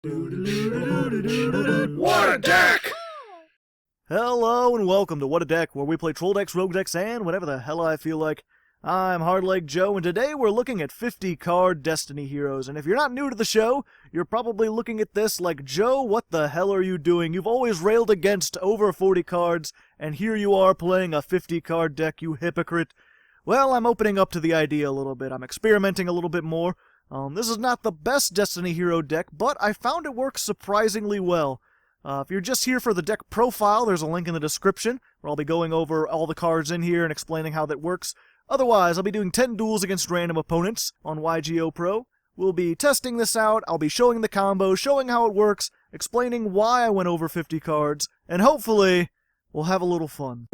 What a deck! Hello and welcome to What a Deck, where we play troll decks, rogue decks, and whatever the hell I feel like. I'm Hardleg Joe, and today we're looking at 50 card Destiny heroes. And if you're not new to the show, you're probably looking at this like, Joe, what the hell are you doing? You've always railed against over 40 cards, and here you are playing a 50 card deck, you hypocrite. Well, I'm opening up to the idea a little bit. I'm experimenting a little bit more. This is not the best Destiny hero deck, but I found it works surprisingly well. If you're just here for the deck profile, there's a link in the description where I'll be going over all the cards in here and explaining how that works. Otherwise, I'll be doing 10 duels against random opponents on YGOPro. We'll be testing this out, I'll be showing the combo, showing how it works, explaining why I went over 50 cards, and hopefully, we'll have a little fun.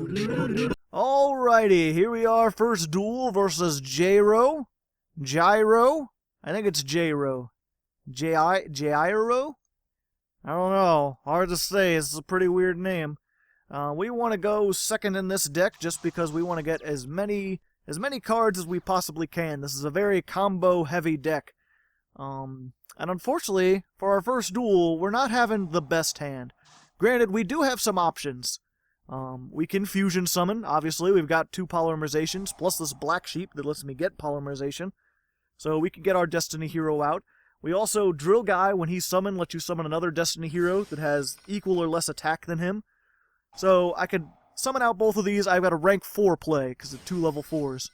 Alrighty, here we are, first duel versus Gyro. Gyro? I think it's Gyro. Gyro? I don't know. Hard to say. It's a pretty weird name. We want to go second in this deck just because we want to get as many cards as we possibly can. This is a very combo-heavy deck. And unfortunately, for our first duel, we're not having the best hand. Granted, we do have some options. We can fusion summon. Obviously, we've got 2 polymerizations, plus this black sheep that lets me get polymerization. So we can get our Destiny hero out. We also, Drill Guy, when he's summoned, lets you summon another Destiny hero that has equal or less attack than him. So I could summon out both of these. I've got a rank 4 play, because of 2 level 4s.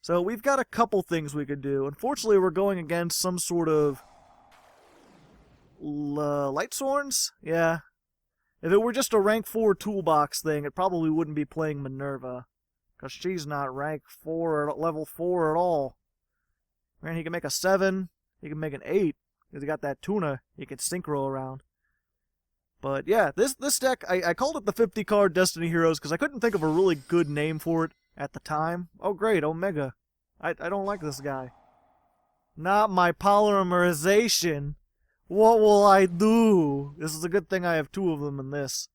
So we've got a couple things we could do. Unfortunately, we're going against some sort of Light Sworns? Yeah. If it were just a rank 4 toolbox thing, it probably wouldn't be playing Minerva. Because she's not rank 4 or level 4 at all. Man, he can make a 7. He can make an 8. Because he got that tuna he can synchro around. But yeah, this deck, I called it the 50 card Destiny Heroes because I couldn't think of a really good name for it at the time. Oh great, Omega. I don't like this guy. Not my polymerization. What will I do? This is a good thing I have 2 of them in this.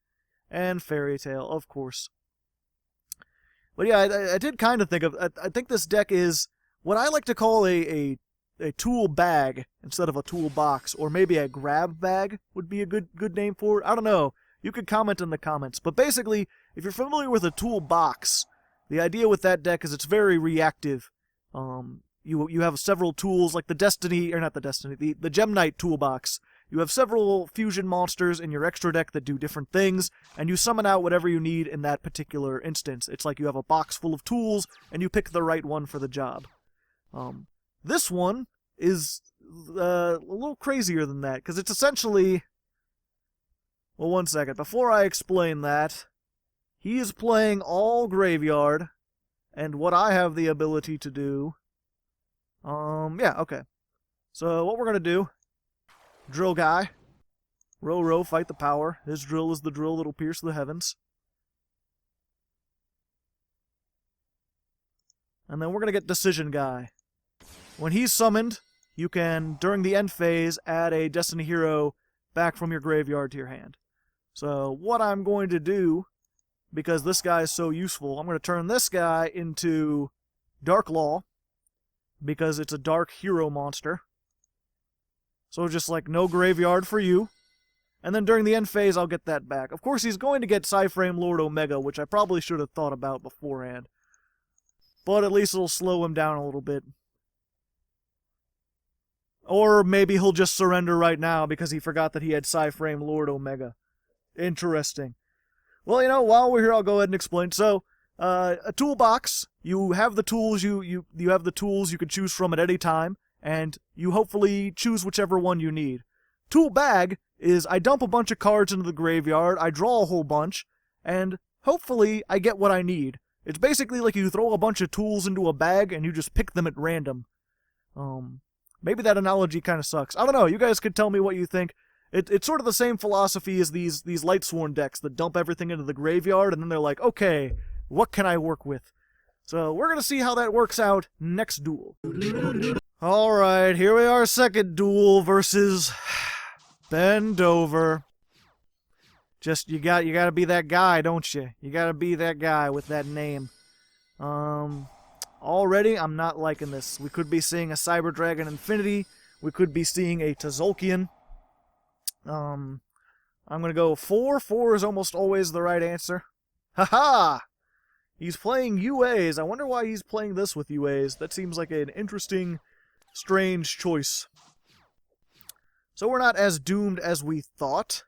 And Fairy Tale, of course. But yeah, I did kind of think of, I think this deck is what I like to call a tool bag instead of a toolbox, or maybe a grab bag would be a good name for it. I don't know. You could comment in the comments. But basically, if you're familiar with a toolbox, the idea with that deck is it's very reactive. You have several tools, like the Gem Knight toolbox. You have several fusion monsters in your extra deck that do different things, and you summon out whatever you need in that particular instance. It's like you have a box full of tools, and you pick the right one for the job. This one is a little crazier than that, because it's essentially... Well, one second. Before I explain that, he is playing all graveyard, and what I have the ability to do... yeah, okay. So, what we're going to do... Drill Guy. Row, fight the power. His drill is the drill that'll pierce the heavens. And then we're going to get Decision Guy. When he's summoned, you can, during the end phase, add a Destiny hero back from your graveyard to your hand. So what I'm going to do, because this guy is so useful, I'm going to turn this guy into Dark Law, because it's a dark hero monster. So just like no graveyard for you. And then during the end phase, I'll get that back. Of course, he's going to get Psyframe Lord Omega, which I probably should have thought about beforehand. But at least it'll slow him down a little bit. Or maybe he'll just surrender right now because he forgot that he had Psyframe Lord Omega. Interesting. Well, you know, while we're here, I'll go ahead and explain. So, a toolbox, you have the tools you have the tools you can choose from at any time, and you hopefully choose whichever one you need. Tool bag is I dump a bunch of cards into the graveyard, I draw a whole bunch, and hopefully I get what I need. It's basically like you throw a bunch of tools into a bag and you just pick them at random. Maybe that analogy kind of sucks. I don't know. You guys could tell me what you think. It's sort of the same philosophy as these Lightsworn decks that dump everything into the graveyard, and then they're like, okay, what can I work with? So we're going to see how that works out next duel. Alright, here we are, second duel versus Bend Over. Just, you gotta be that guy, don't you? You gotta be that guy with that name. Already, I'm not liking this. We could be seeing a Cyber Dragon Infinity. We could be seeing a Tzolk'in. I'm going to go 4. 4 is almost always the right answer. Haha! He's playing UAs. I wonder why he's playing this with UAs. That seems like an interesting, strange choice. So we're not as doomed as we thought.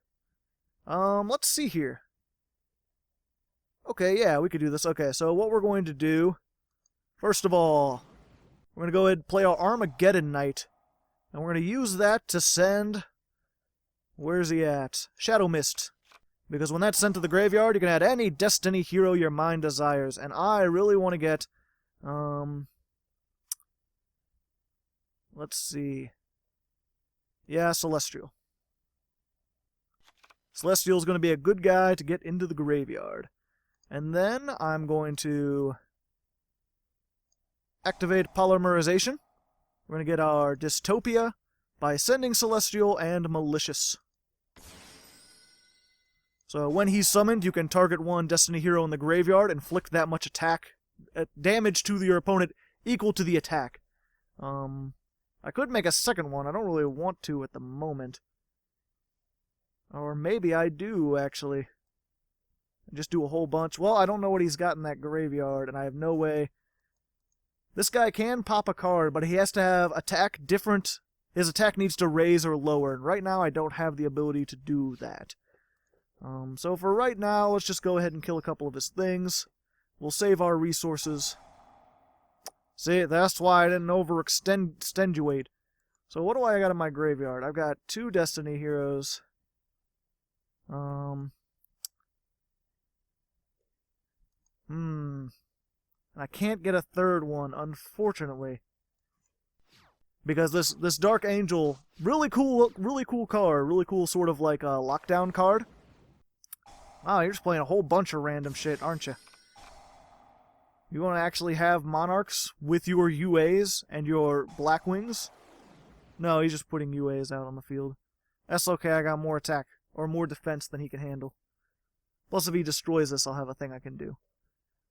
Let's see here. Okay, yeah, we could do this. Okay, so what we're going to do, first of all, we're going to go ahead and play our Armageddon Knight. And we're going to use that to send... Where's he at? Shadow Mist. Because when that's sent to the graveyard, you can add any Destiny hero your mind desires. And I really want to get... let's see... Yeah, Celestial. Celestial's going to be a good guy to get into the graveyard. And then I'm going to activate Polymerization. We're going to get our Dystopia by sending Celestial and Malicious. So when he's summoned, you can target one Destiny hero in the graveyard, inflict that much attack damage to your opponent equal to the attack. I could make a second one. I don't really want to at the moment. Or maybe I do, actually. Just do a whole bunch. Well, I don't know what he's got in that graveyard, and I have no way. This guy can pop a card, but he has to have attack different. His attack needs to raise or lower, and right now I don't have the ability to do that. So for right now, let's just go ahead and kill a couple of his things. We'll save our resources. See, that's why I didn't extenuate. So what do I got in my graveyard? I've got 2 Destiny heroes. I can't get a third one, unfortunately. Because this Dark Angel, really cool card, really cool sort of like a lockdown card. Wow, you're just playing a whole bunch of random shit, aren't you? You want to actually have Monarchs with your UAs and your Blackwings? No, he's just putting UAs out on the field. That's okay, I got more attack, or more defense than he can handle. Plus, if he destroys this, I'll have a thing I can do.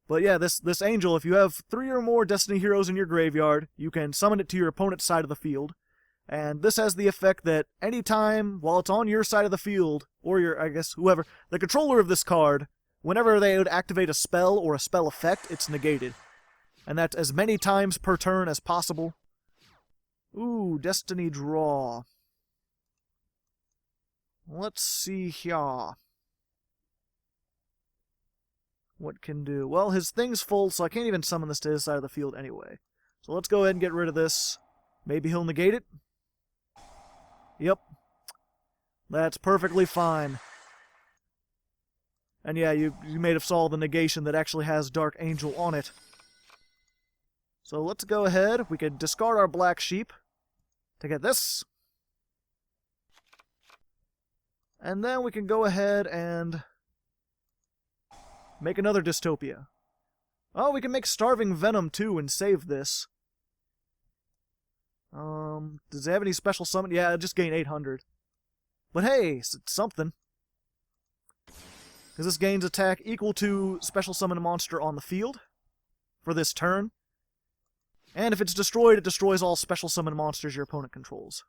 But yeah, this Angel, if you have 3 or more Destiny heroes in your graveyard, you can summon it to your opponent's side of the field. And this has the effect that anytime, while it's on your side of the field, or your, I guess, whoever, the controller of this card, whenever they would activate a spell or a spell effect, it's negated. And that's as many times per turn as possible. Ooh, Destiny draw. Let's see here. What can do? Well, his thing's full, so I can't even summon this to his side of the field anyway. So let's go ahead and get rid of this. Maybe he'll negate it? Yep. That's perfectly fine. And yeah, you may have saw the negation that actually has Dark Angel on it. So let's go ahead. We could discard our Black Sheep to get this. And then we can go ahead and make another Dystopia. Oh, we can make Starving Venom too and save this. Does it have any special summon? Yeah, it just gained 800. But hey, it's something. Because this gains attack equal to special summon a monster on the field for this turn. And if it's destroyed, it destroys all special summon monsters your opponent controls.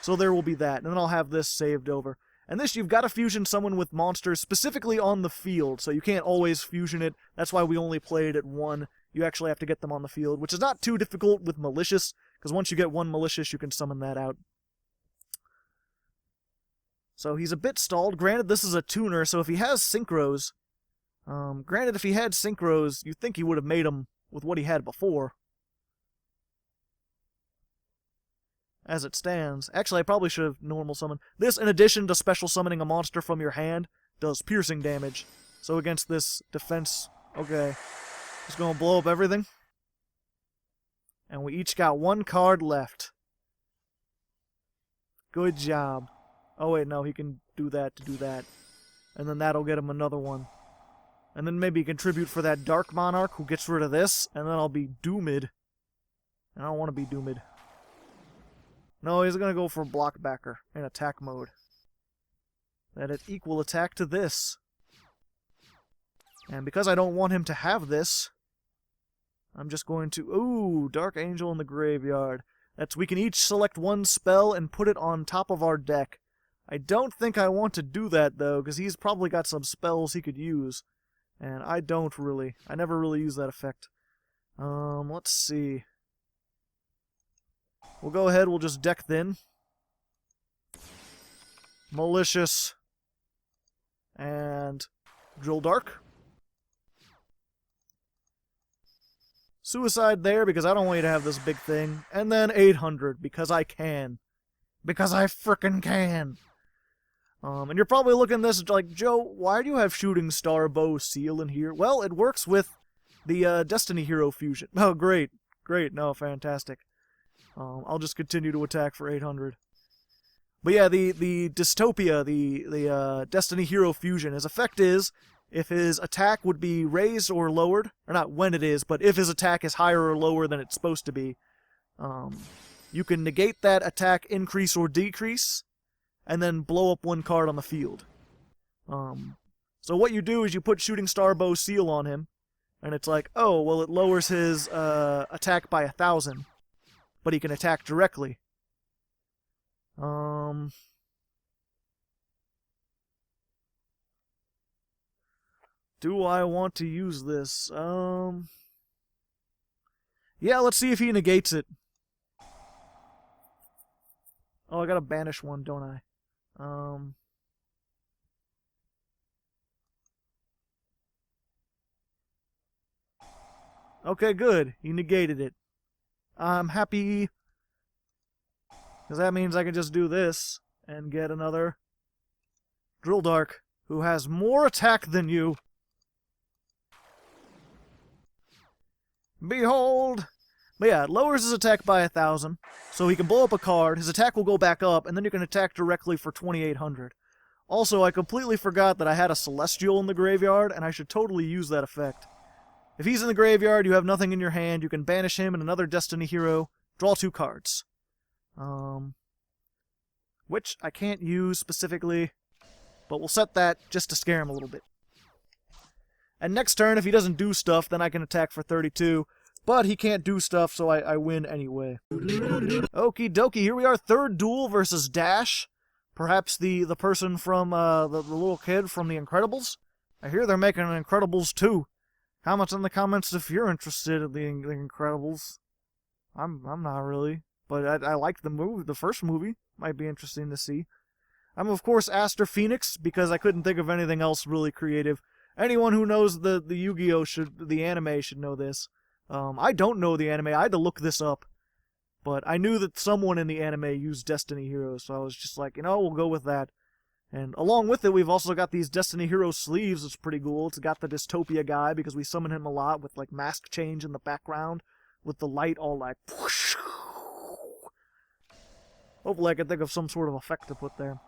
So there will be that, and then I'll have this saved over. And this, you've got to fusion someone with monsters specifically on the field, so you can't always fusion it. That's why we only played at 1. You actually have to get them on the field, which is not too difficult with Malicious, because once you get 1 Malicious, you can summon that out. So he's a bit stalled. Granted, this is a tuner, so if he has Synchros... granted, if he had Synchros, you'd think he would have made them with what he had before. As it stands. Actually, I probably should have normal summoned. This, in addition to special summoning a monster from your hand, does piercing damage. So against this defense... Okay. Just gonna blow up everything. And we each got 1 card left. Good job. Oh wait, no, he can do that to do that. And then that'll get him another one. And then maybe contribute for that Dark Monarch who gets rid of this, and then I'll be doomed. And I don't want to be doomed. No, he's gonna go for Blockbacker in attack mode. That it equal attack to this. And because I don't want him to have this, I'm just going to... Ooh, Dark Angel in the graveyard. We can each select one spell and put it on top of our deck. I don't think I want to do that, though, because he's probably got some spells he could use. And I don't really. I never really use that effect. Let's see. We'll go ahead, we'll just deck thin. Malicious. And Drill Dark. Suicide there, because I don't want you to have this big thing. And then 800, because I can. Because I frickin' can. And you're probably looking at this like, Joe, why do you have Shooting Star Bow Seal in here? Well, it works with the Destiny Hero fusion. Oh, great. Great. No, fantastic. I'll just continue to attack for 800. But yeah, the Dystopia, the Destiny Hero fusion, his effect is, if his attack would be raised or lowered, or not when it is, but if his attack is higher or lower than it's supposed to be, you can negate that attack increase or decrease, and then blow up one card on the field. So what you do is you put Shooting Star Bow Seal on him, and it's like, oh, well, it lowers his attack by 1,000, but he can attack directly. Do I want to use this? Yeah, let's see if he negates it. Oh, I gotta banish one, don't I? Okay, good. He negated it. I'm happy, because that means I can just do this and get another Drill Dark, who has more attack than you. Behold! But yeah, it lowers his attack by 1,000, so he can blow up a card, his attack will go back up, and then you can attack directly for 2,800. Also, I completely forgot that I had a Celestial in the graveyard, and I should totally use that effect. If he's in the graveyard, you have nothing in your hand, you can banish him and another Destiny Hero, draw 2 cards. Which I can't use specifically, but we'll set that just to scare him a little bit. And next turn, if he doesn't do stuff, then I can attack for 32. But he can't do stuff, so I win anyway. Okie dokie, here we are, third duel versus Dash. Perhaps the person from, the little kid from The Incredibles. I hear they're making an Incredibles 2. Comment in the comments if you're interested in the Incredibles. I'm not really. But I like the first movie. Might be interesting to see. I'm, of course, Aster Phoenix, because I couldn't think of anything else really creative. Anyone who knows the Yu-Gi-Oh! The anime should know this. I don't know the anime. I had to look this up. But I knew that someone in the anime used Destiny Heroes, so I was just like, we'll go with that. And along with it, we've also got these Destiny Hero sleeves. It's pretty cool. It's got the Dystopia guy, because we summon him a lot with, like, mask change in the background, with the light all, like, whoosh. Hopefully I can think of some sort of effect to put there.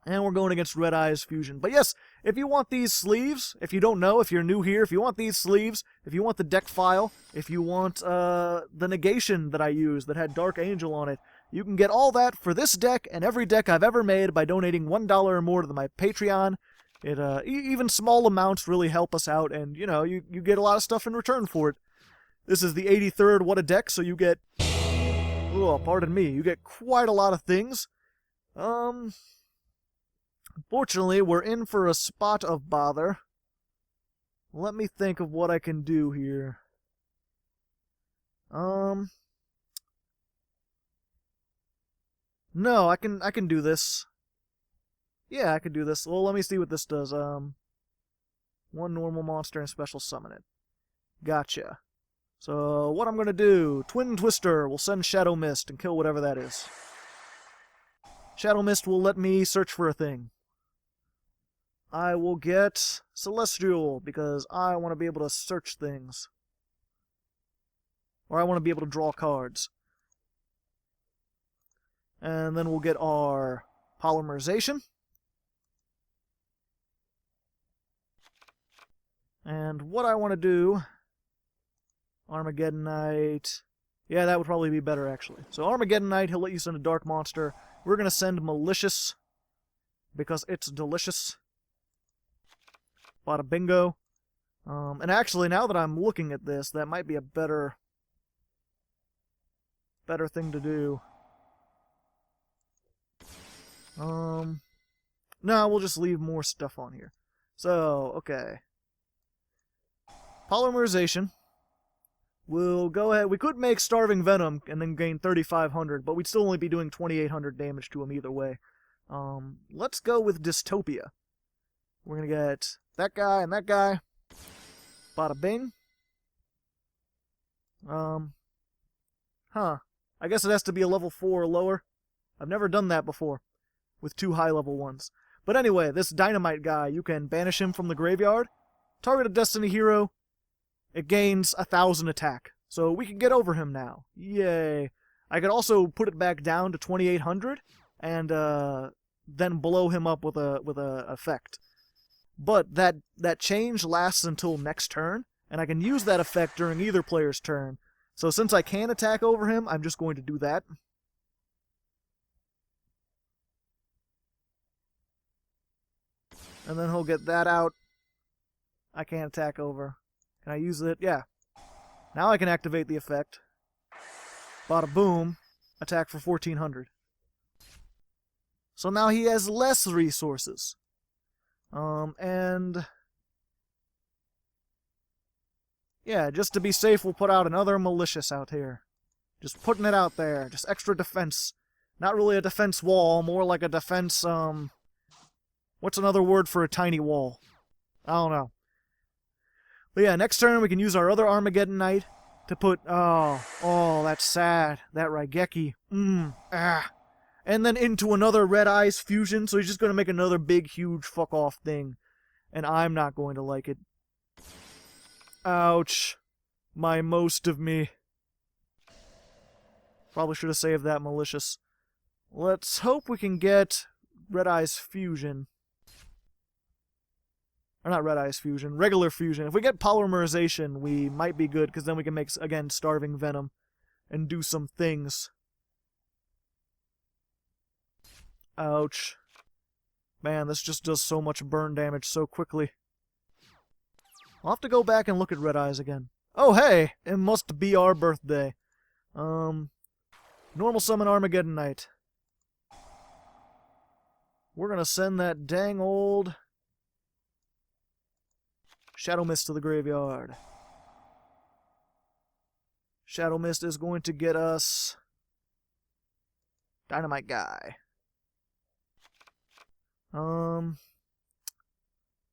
And we're going against Red Eyes Fusion. But yes, if you want these sleeves, if you don't know, if you're new here, if you want these sleeves, if you want the deck file, if you want the negation that I used that had Dark Angel on it, you can get all that for this deck and every deck I've ever made by donating $1 or more to my Patreon. It even small amounts really help us out, and you get a lot of stuff in return for it. This is the 83rd What a Deck, so you get, oh, pardon me, you get quite a lot of things. Unfortunately, we're in for a spot of bother. Let me think of what I can do here. No, I can do this. Yeah, I can do this. Well, let me see what this does. One normal monster and special summon it. Gotcha. So, what I'm gonna do, Twin Twister will send Shadow Mist and kill whatever that is. Shadow Mist will let me search for a thing. I will get Celestial, because I want to be able to search things. Or I want to be able to draw cards. And then we'll get our Polymerization. And what I want to do, Armageddonite. Yeah, that would probably be better, actually. So Armageddonite, he'll let you send a Dark Monster. We're going to send Malicious, because it's delicious. Bada bingo. And actually, now that I'm looking at this, that might be a better better thing to do? No, we'll just leave more stuff on here. So, okay. Polymerization. We'll go ahead. We could make Starving Venom and then gain 3,500, but we'd still only be doing 2,800 damage to him either way. Let's go with Dystopia. We're going to get that guy and that guy. Bada bing. I guess it has to be a level 4 or lower. I've never done that before with 2 high-level ones. But anyway, this Dynamite guy, you can banish him from the graveyard. Target a Destiny hero. It gains 1,000 attack. So we can get over him now. Yay. I could also put it back down to 2,800 and then blow him up with a effect. But that change lasts until next turn, and I can use that effect during either player's turn. So since I can attack over him, I'm just going to do that. And then he'll get that out. I can't attack over. Can I use it? Yeah. Now I can activate the effect. Bada boom. Attack for 1,400. So now he has less resources. And yeah, just to be safe, we'll put out another Malicious out here. Just putting it out there. Just extra defense. Not really a defense wall, more like a defense, what's another word for a tiny wall? I don't know. But yeah, next turn we can use our other Armageddon Knight to put, oh, that's sad. That Raigeki. And then into another Red Eyes fusion, so he's just going to make another big, huge fuck-off thing. And I'm not going to like it. Ouch. My most of me. Probably should have saved that Malicious. Let's hope we can get Red Eyes fusion. Or not Red Eyes fusion, regular fusion. If we get Polymerization, we might be good, because then we can make, again, Starving Venom and do some things. Ouch. Man, this just does so much burn damage so quickly. I'll have to go back and look at Red Eyes again. Oh, hey! It must be our birthday. Normal summon Armageddon Knight. We're gonna send that dang old Shadow Mist to the graveyard. Shadow Mist is going to get us Dynamite guy.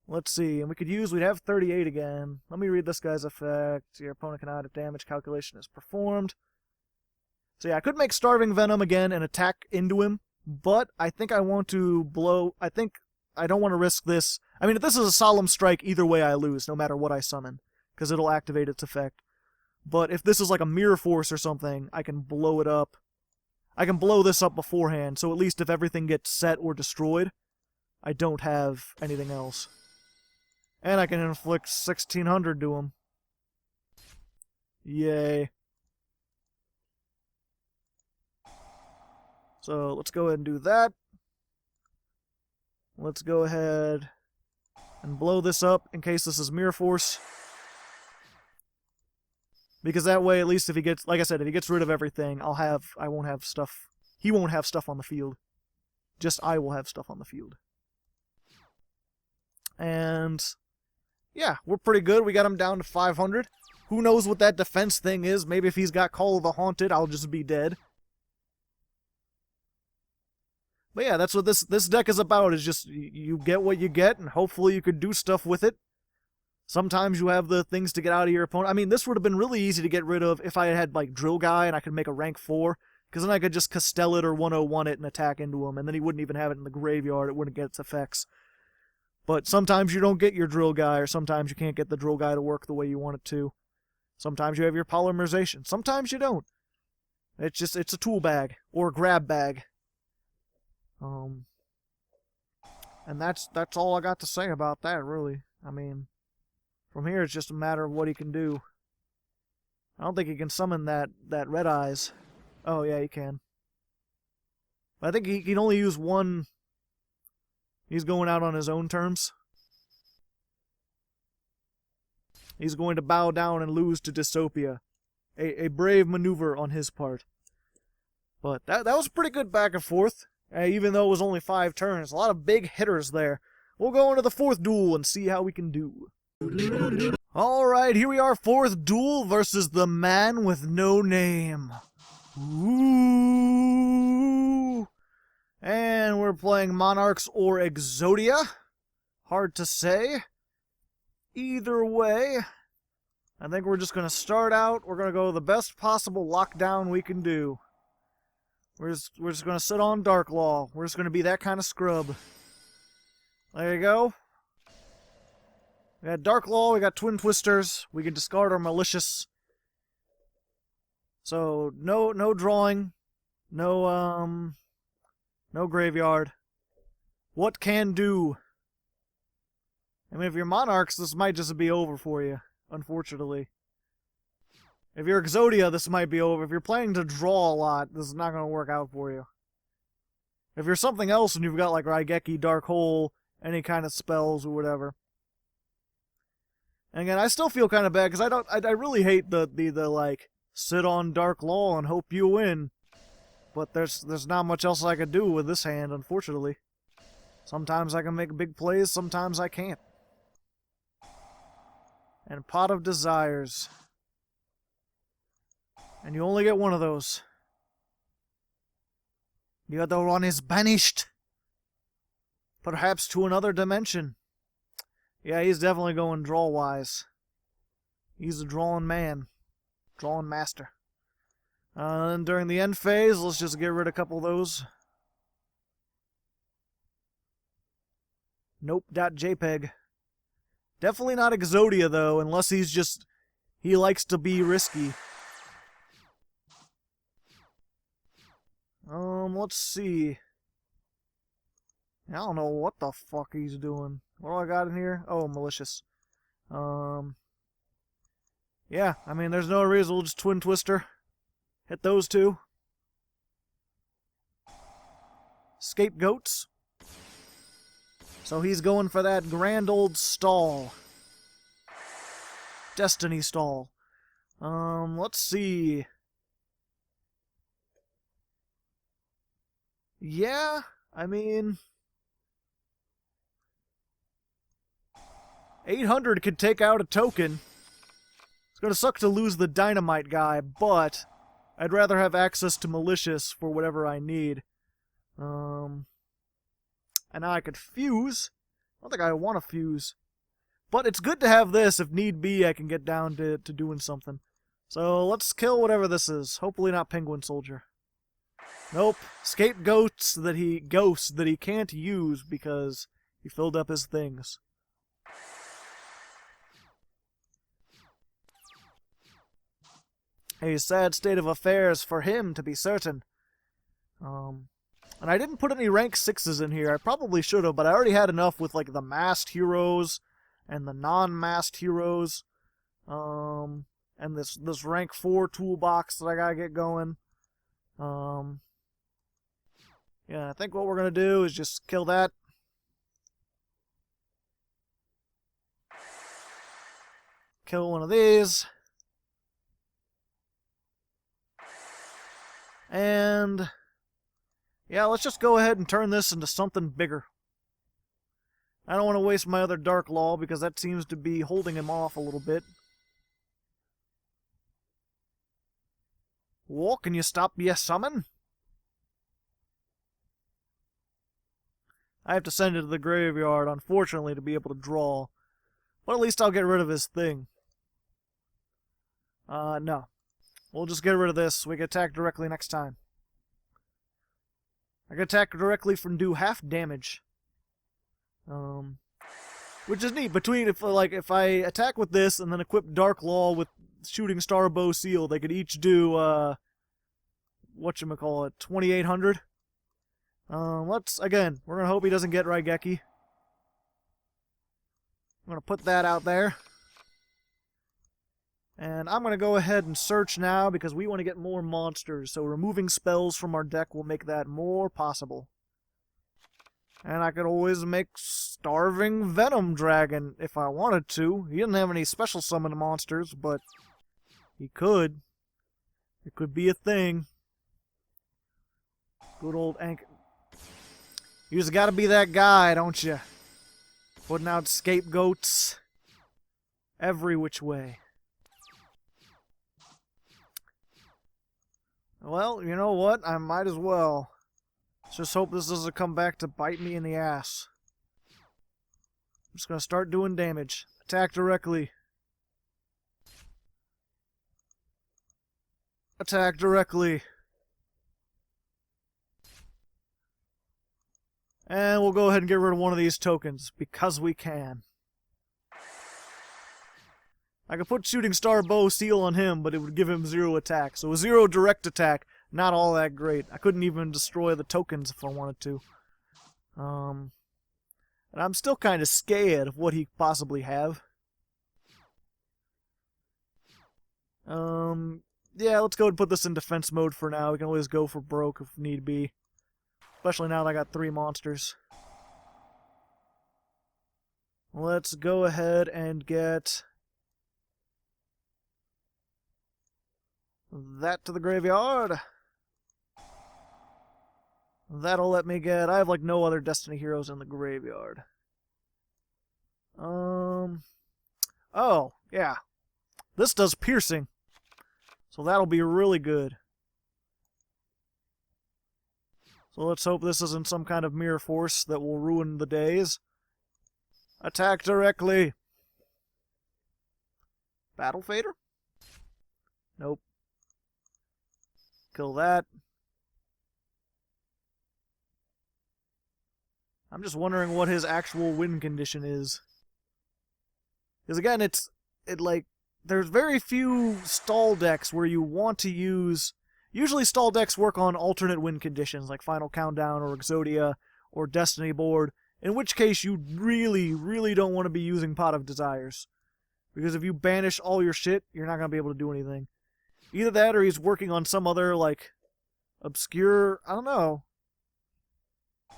Let's see, and we'd have 38 again. Let me read this guy's effect. Your opponent cannot, if damage calculation is performed. So yeah, I could make Starving Venom again and attack into him, but I think I want to blow, I don't want to risk this. I mean, if this is a Solemn Strike, either way I lose, no matter what I summon, because it'll activate its effect. But if this is like a Mirror Force or something, I can blow it up. I can blow this up beforehand, so at least if everything gets set or destroyed, I don't have anything else. And I can inflict 1,600 to him. Yay. So let's go ahead and do that. Let's go ahead and blow this up in case this is Mirror Force. Because that way, at least if he gets, like I said, if he gets rid of everything, I won't have stuff. He won't have stuff on the field. Just I will have stuff on the field. And yeah, we're pretty good. We got him down to 500. Who knows what that defense thing is? Maybe if he's got Call of the Haunted, I'll just be dead. But yeah, that's what this deck is about, is just you get what you get, and hopefully you could do stuff with it. Sometimes you have the things to get out of your opponent. I mean, this would have been really easy to get rid of if I had, like, Drill Guy and I could make a rank 4, because then I could just Castell it or 101 it and attack into him, and then he wouldn't even have it in the graveyard. It wouldn't get its effects. But sometimes you don't get your Drill Guy, or sometimes you can't get the Drill Guy to work the way you want it to. Sometimes you have your Polymerization. Sometimes you don't. It's a tool bag, or a grab bag. And that's all I got to say about that, really. I mean, from here it's just a matter of what he can do. I don't think he can summon that Red Eyes. Oh yeah, he can. But I think he can only use one. He's going out on his own terms. He's going to bow down and lose to Dystopia. A brave maneuver on his part. But that was pretty good back and forth, even though it was only 5 turns. A lot of big hitters there. We'll go into the 4th duel and see how we can do. Alright, here we are, 4th duel versus the man with no name. Ooh. And we're playing Monarchs or Exodia. Hard to say. Either way, I think we're just going to start out. We're going to go the best possible lockdown we can do. We're just going to sit on Dark Law. We're just going to be that kind of scrub. There you go. We got Dark Law, we got Twin Twisters. We can discard our Malicious. So, no drawing. No graveyard. What can do? I mean, if you're Monarchs, this might just be over for you, unfortunately. If you're Exodia, this might be over. If you're planning to draw a lot, this is not going to work out for you. If you're something else and you've got, like, Raigeki, Dark Hole, any kind of spells or whatever. And again, I still feel kind of bad, because I really hate the like, sit on Dark Law and hope you win. But there's not much else I could do with this hand, unfortunately. Sometimes I can make big plays, sometimes I can't. And Pot of Desires. And you only get one of those. The other one is banished. Perhaps to another dimension. Yeah, he's definitely going draw-wise. He's a drawing man. Drawing master. And during the end phase, let's just get rid of a couple of those. Nope, .jpg. Definitely not Exodia, though, unless he likes to be risky. Let's see. I don't know what the fuck he's doing. What do I got in here? Oh, Malicious. Yeah, I mean, there's no reason. We'll just Twin Twister. Hit those two. Scapegoats. So he's going for that grand old stall. Destiny stall. Let's see. Yeah, I mean... 800 could take out a token. It's gonna suck to lose the Dynamite guy, but I'd rather have access to Malicious for whatever I need. And now I could fuse. I don't think I want to fuse. But it's good to have this. If need be, I can get down to doing something. So let's kill whatever this is. Hopefully not Penguin Soldier. Nope. Scapegoats that he can't use because he filled up his things. A sad state of affairs for him, to be certain. And I didn't put any rank 6s in here. I probably should have, but I already had enough with, like, the masked heroes and the non-masked heroes. And this rank 4 toolbox that I gotta get going. Yeah, I think what we're gonna do is just kill that. Kill one of these. And yeah, let's just go ahead and turn this into something bigger. I don't want to waste my other Dark Law because that seems to be holding him off a little bit. Whoa, can you stop your summon? I have to send it to the graveyard, unfortunately, to be able to draw. But at least I'll get rid of his thing. No. We'll just get rid of this. We can attack directly next time. I can attack directly from do half damage. Which is neat. If I attack with this and then equip Dark Law with Shooting Star Bow Seal, they could each do, whatchamacallit, 2,800. Again, we're gonna hope he doesn't get Raigeki. I'm gonna put that out there. And I'm going to go ahead and search now because we want to get more monsters. So removing spells from our deck will make that more possible. And I could always make Starving Venom Dragon if I wanted to. He didn't have any special summon monsters, but he could. It could be a thing. Good old Ank. You just gotta be that guy, don't you? Putting out scapegoats every which way. Well, you know what? I might as well. Let's just hope this doesn't come back to bite me in the ass. I'm just gonna start doing damage. Attack directly. Attack directly. And we'll go ahead and get rid of one of these tokens, because we can. I could put Shooting Star Bow Seal on him, but it would give him 0 attack. So a 0 direct attack, not all that great. I couldn't even destroy the tokens if I wanted to. And I'm still kind of scared of what he could possibly have. Yeah, let's go and put this in defense mode for now. We can always go for broke if need be. Especially now that I got 3 monsters. Let's go ahead and get that to the graveyard. That'll let me get... I have like no other Destiny heroes in the graveyard. Oh, yeah. This does piercing. So that'll be really good. So let's hope this isn't some kind of mirror force that will ruin the days. Attack directly. Battle Fader? Nope. Kill that. I'm just wondering what his actual win condition is. Because again, there's very few stall decks where you want to use... Usually stall decks work on alternate win conditions, like Final Countdown or Exodia or Destiny Board, in which case you really, really don't want to be using Pot of Desires. Because if you banish all your shit, you're not going to be able to do anything. Either that or he's working on some other, like, obscure... I don't know.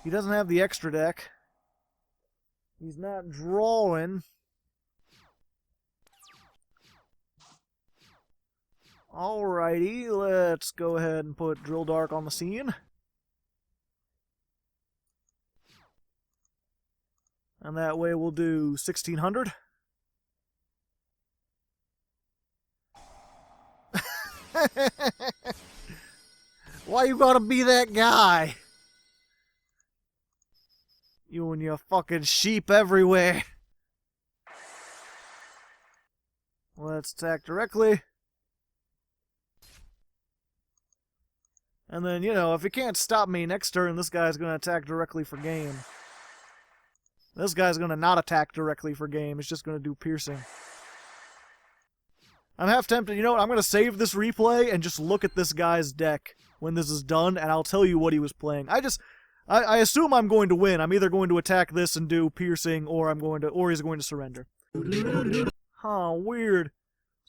He doesn't have the extra deck. He's not drawing... Alrighty, let's go ahead and put Drill Dark on the scene. And that way we'll do 1600. Why you gotta be that guy? You and your fucking sheep everywhere. Let's attack directly. And then, you know, if he can't stop me next turn, this guy's going to attack directly for game. This guy's going to not attack directly for game. It's just going to do piercing. I'm half tempted. You know what? I'm going to save this replay and just look at this guy's deck when this is done, and I'll tell you what he was playing. I assume I'm going to win. I'm either going to attack this and do piercing, or he's going to surrender. Huh, weird.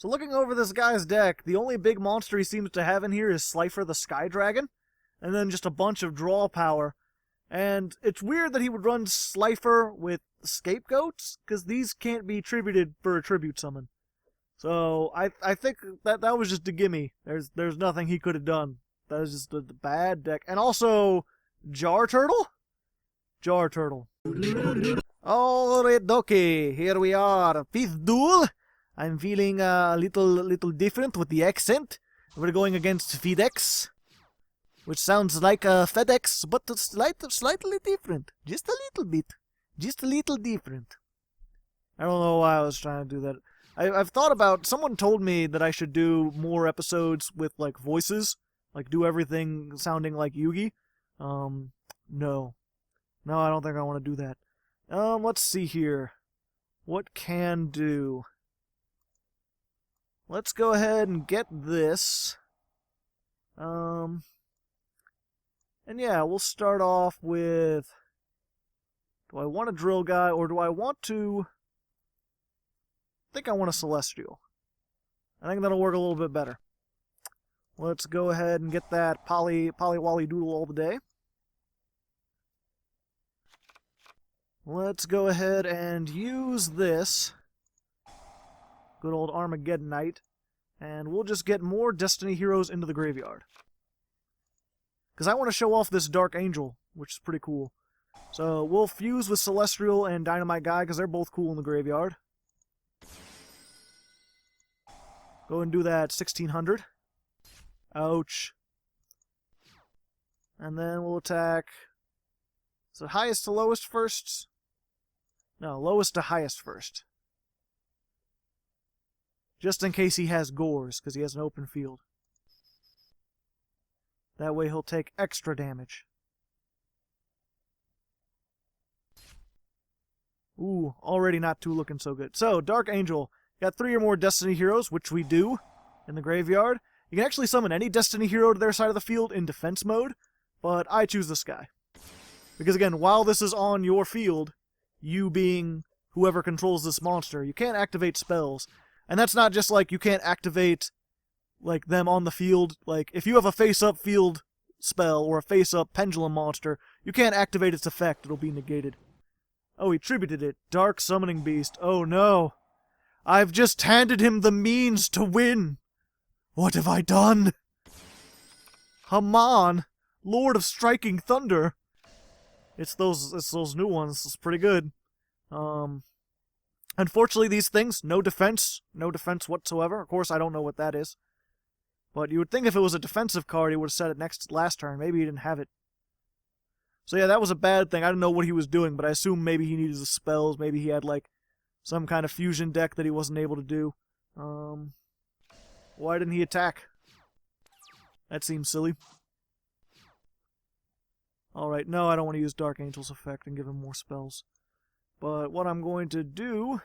So looking over this guy's deck, the only big monster he seems to have in here is Slifer the Sky Dragon, and then just a bunch of draw power. And it's weird that he would run Slifer with Scapegoats, because these can't be tributed for a tribute summon. So I think that was just a gimme. There's nothing he could have done. That was just a bad deck. And also, Jar Turtle? Jar Turtle. Alright, dokie, here we are. 5th duel. I'm feeling a little different with the accent. We're going against FedEx, which sounds like a FedEx, but slightly different. Just a little bit. Just a little different. I don't know why I was trying to do that. I've thought about... Someone told me that I should do more episodes with, like, voices. Like, do everything sounding like Yugi. No. No, I don't think I want to do that. Let's see here. What can do? Let's go ahead and get this. And yeah, we'll start off with... Do I want a drill guy, or do I want to... I think I want a Celestial. I think that'll work a little bit better. Let's go ahead and get that Polly Wally Doodle all the day. Let's go ahead and use this. Good old Armageddon Knight. And we'll just get more Destiny heroes into the graveyard. because I want to show off this Dark Angel, which is pretty cool. So we'll fuse with Celestial and Dynamite Guy, because they're both cool in the graveyard. Go and do that 1600. Ouch. And then we'll attack... Is it highest to lowest first? No, lowest to highest first. Just in case he has Gores, because he has an open field. That way he'll take extra damage. Ooh, already not too looking so good. So, Dark Angel. Got 3 or more Destiny Heroes, which we do in the graveyard. You can actually summon any Destiny Hero to their side of the field in defense mode, but I choose this guy. Because again, while this is on your field, you being whoever controls this monster, you can't activate spells. And that's not just like you can't activate like them on the field. Like if you have a face-up field spell or a face-up pendulum monster, you can't activate its effect. It'll be negated. Oh, he tributed it. Dark Summoning Beast. Oh no. I've just handed him the means to win. What have I done? Haman, Lord of Striking Thunder. It's those new ones. It's pretty good. Unfortunately, these things, no defense whatsoever. Of course, I don't know what that is. But you would think if it was a defensive card, he would have said it last turn. Maybe he didn't have it. So yeah, that was a bad thing. I didn't know what he was doing, but I assume maybe he needed the spells. Maybe he had like some kind of fusion deck that he wasn't able to do. Why didn't he attack? That seems silly. Alright, no, I don't want to use Dark Angel's effect and give him more spells. But what I'm going to do...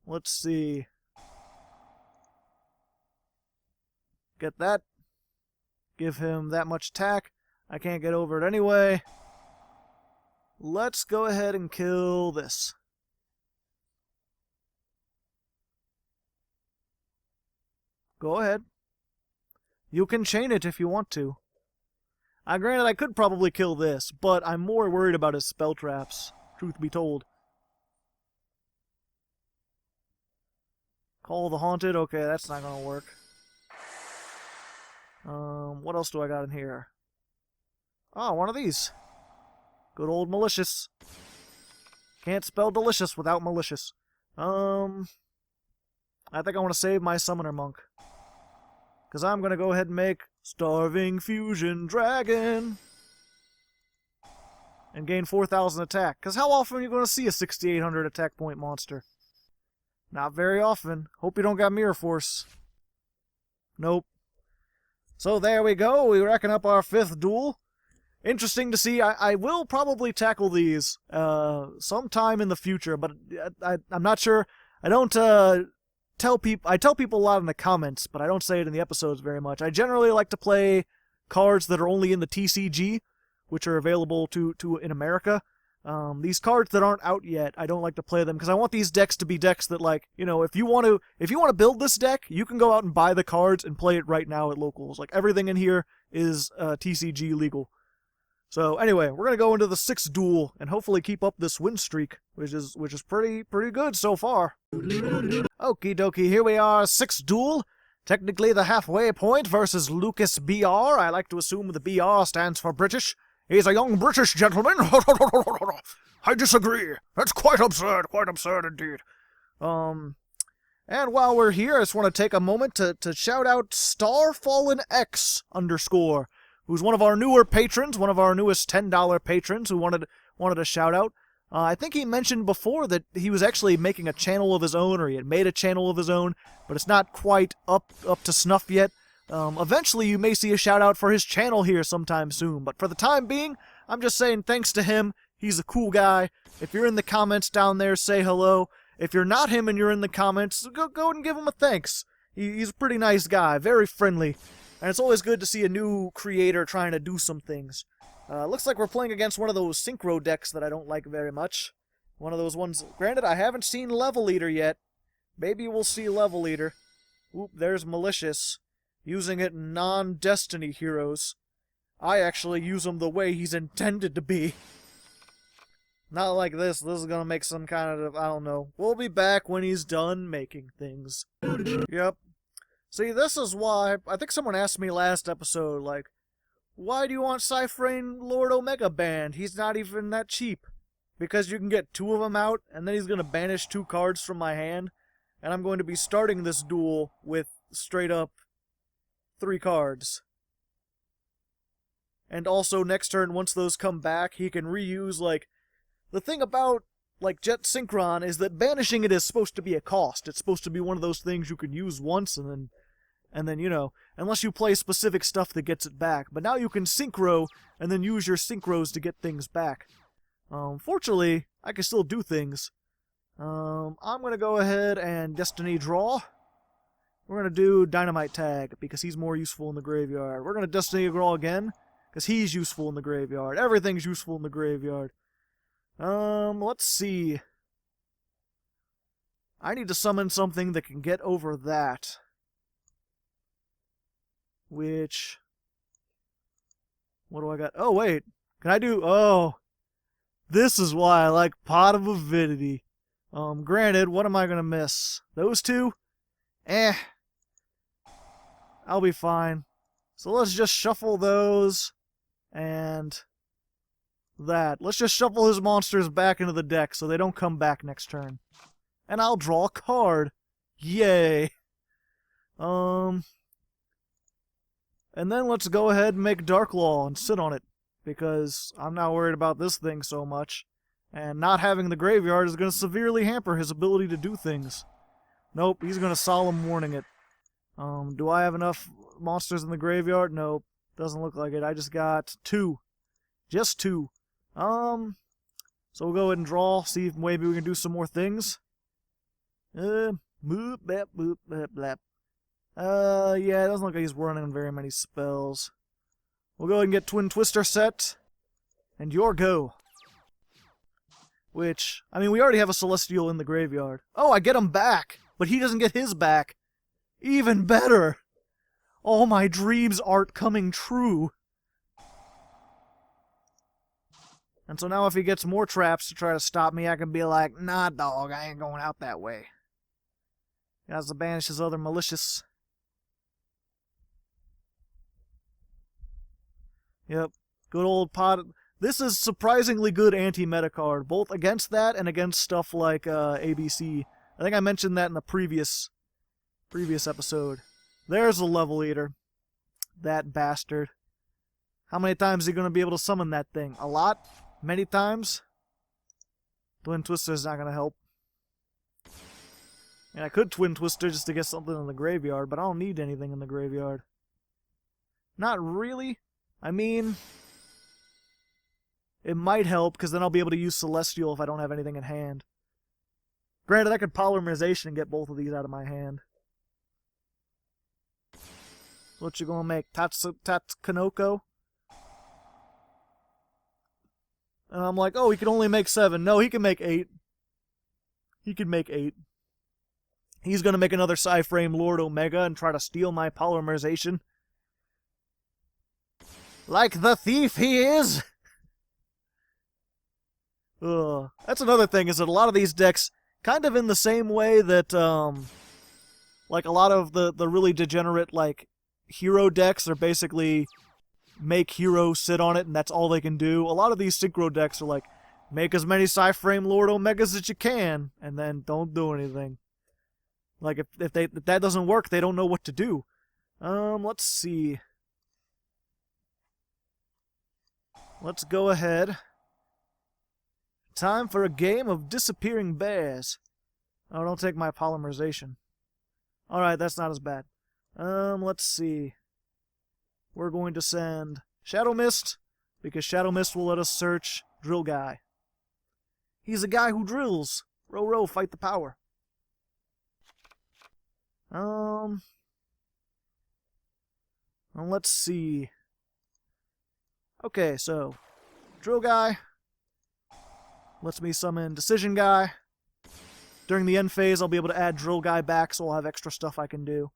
Let's see. Get that. Give him that much attack. I can't get over it anyway. Let's go ahead and kill this. Go ahead. You can chain it if you want to. Granted, I could probably kill this, but I'm more worried about his spell traps, truth be told. Call the Haunted? Okay, that's not gonna work. What else do I got in here? Oh, one of these. Good old Malicious. Can't spell delicious without malicious. I think I want to save my Summoner Monk. Because I'm going to go ahead and make Starving Fusion Dragon. And gain 4,000 attack. Because how often are you going to see a 6,800 attack point monster? Not very often. Hope you don't got Mirror Force. Nope. So there we go. We reckon up our 5th duel. Interesting to see. I will probably tackle these sometime in the future, but I'm not sure. I don't tell people. I tell people a lot in the comments, but I don't say it in the episodes very much. I generally like to play cards that are only in the TCG, which are available to in America. These cards that aren't out yet, I don't like to play them because I want these decks to be decks that, like, you know, if you want to build this deck, you can go out and buy the cards and play it right now at locals. Like everything in here is TCG legal. So anyway, we're gonna go into the 6th duel and hopefully keep up this win streak, which is pretty good so far. Okie dokie, here we are, 6th duel. Technically the halfway point versus Lucas BR. I like to assume the BR stands for British. He's a young British gentleman. I disagree. That's quite absurd indeed. And while we're here, I just want to take a moment to shout out StarFallenX _ who's one of our newer patrons, one of our newest $10 patrons who wanted a shout out. I think he mentioned before that he was actually making a channel of his own, or he had made a channel of his own, but it's not quite up to snuff yet. Eventually you may see a shout out for his channel here sometime soon, but for the time being, I'm just saying thanks to him. He's a cool guy. If you're in the comments down there, say hello. If you're not him and you're in the comments, go and give him a thanks. He's a pretty nice guy, very friendly. And it's always good to see a new creator trying to do some things. Looks like we're playing against one of those synchro decks that I don't like very much. One of those ones. Granted, I haven't seen Level Eater yet. Maybe we'll see Level Eater. Oop, there's Malicious. Using it in non-Destiny heroes. I actually use him the way he's intended to be. Not like this. This is gonna make some kind of, I don't know. We'll be back when he's done making things. Yep. See, this is why, I think someone asked me last episode, like, why do you want Cyphrane Lord Omega banned? He's not even that cheap. Because you can get 2 of them out, and then he's going to banish 2 cards from my hand, and I'm going to be starting this duel with straight up 3 cards. And also, next turn, once those come back, he can reuse, like... The thing about, like, Jet Synchron is that banishing it is supposed to be a cost. It's supposed to be one of those things you can use once, and then, you know, unless you play specific stuff that gets it back. But now you can synchro, and then use your synchros to get things back. Fortunately, I can still do things. I'm going to go ahead and Destiny Draw. We're going to do Dynatag, because he's more useful in the graveyard. We're going to Destiny Draw again, because he's useful in the graveyard. Everything's useful in the graveyard. Let's see. I need to summon something that can get over that. Which... What do I got? Oh, wait. Can I do... Oh... This is why I like Pot of Avidity. Granted, what am I gonna miss? Those 2? I'll be fine. So let's just shuffle those, and that. Let's just shuffle his monsters back into the deck so they don't come back next turn. And I'll draw a card. Yay! And then let's go ahead and make Dark Law and sit on it, because I'm not worried about this thing so much, and not having the graveyard is going to severely hamper his ability to do things. Nope, he's going to Solemn Warning it. Do I have enough monsters in the graveyard? Nope, doesn't look like it. I just got 2. Just 2. So we'll go ahead and draw, see if maybe we can do some more things. Boop, bap, boop, bap, blap. Yeah, it doesn't look like he's running very many spells. We'll go ahead and get Twin Twister set, and your go. Which, I mean, we already have a Celestial in the graveyard. Oh, I get him back, but he doesn't get his back. Even better! All my dreams aren't coming true. And so now if he gets more traps to try to stop me, I can be like, nah, dog, I ain't going out that way. He has to banish his other Malicious. Yep, good old Pot. This is surprisingly good anti-meta card, both against that and against stuff like ABC. I think I mentioned that in the previous episode. There's a level eater. That bastard. How many times is he going to be able to summon that thing? A lot? Many times? Twin Twister's not going to help. And I could Twin Twister just to get something in the graveyard, but I don't need anything in the graveyard. Not really. I mean, it might help, because then I'll be able to use Celestial if I don't have anything in hand. Granted, I could Polymerization and get both of these out of my hand. What you gonna make? Tatsunoko? And I'm like, oh, he can only make 7. No, he can make 8. He can make 8. He's gonna make another Cyphrane Lord Omega and try to steal my Polymerization. Like the thief he is! That's another thing, is that a lot of these decks, kind of in the same way that, like a lot of the really degenerate, like, hero decks are basically make hero sit on it and that's all they can do. A lot of these synchro decks are like, make as many Cyphrane Lord Omegas as you can, and then don't do anything. Like, if that doesn't work, they don't know what to do. Let's see. Let's go ahead. Time for a game of Disappearing Bears. Oh, don't take my Polymerization. Alright, that's not as bad. Let's see. We're going to send Shadow Mist, because Shadow Mist will let us search Drill Guy. He's a guy who drills. Row, row, fight the power. Let's see. Okay, so Drill Guy lets me summon Decision Guy. During the end phase, I'll be able to add Drill Guy back, so I'll have extra stuff I can do.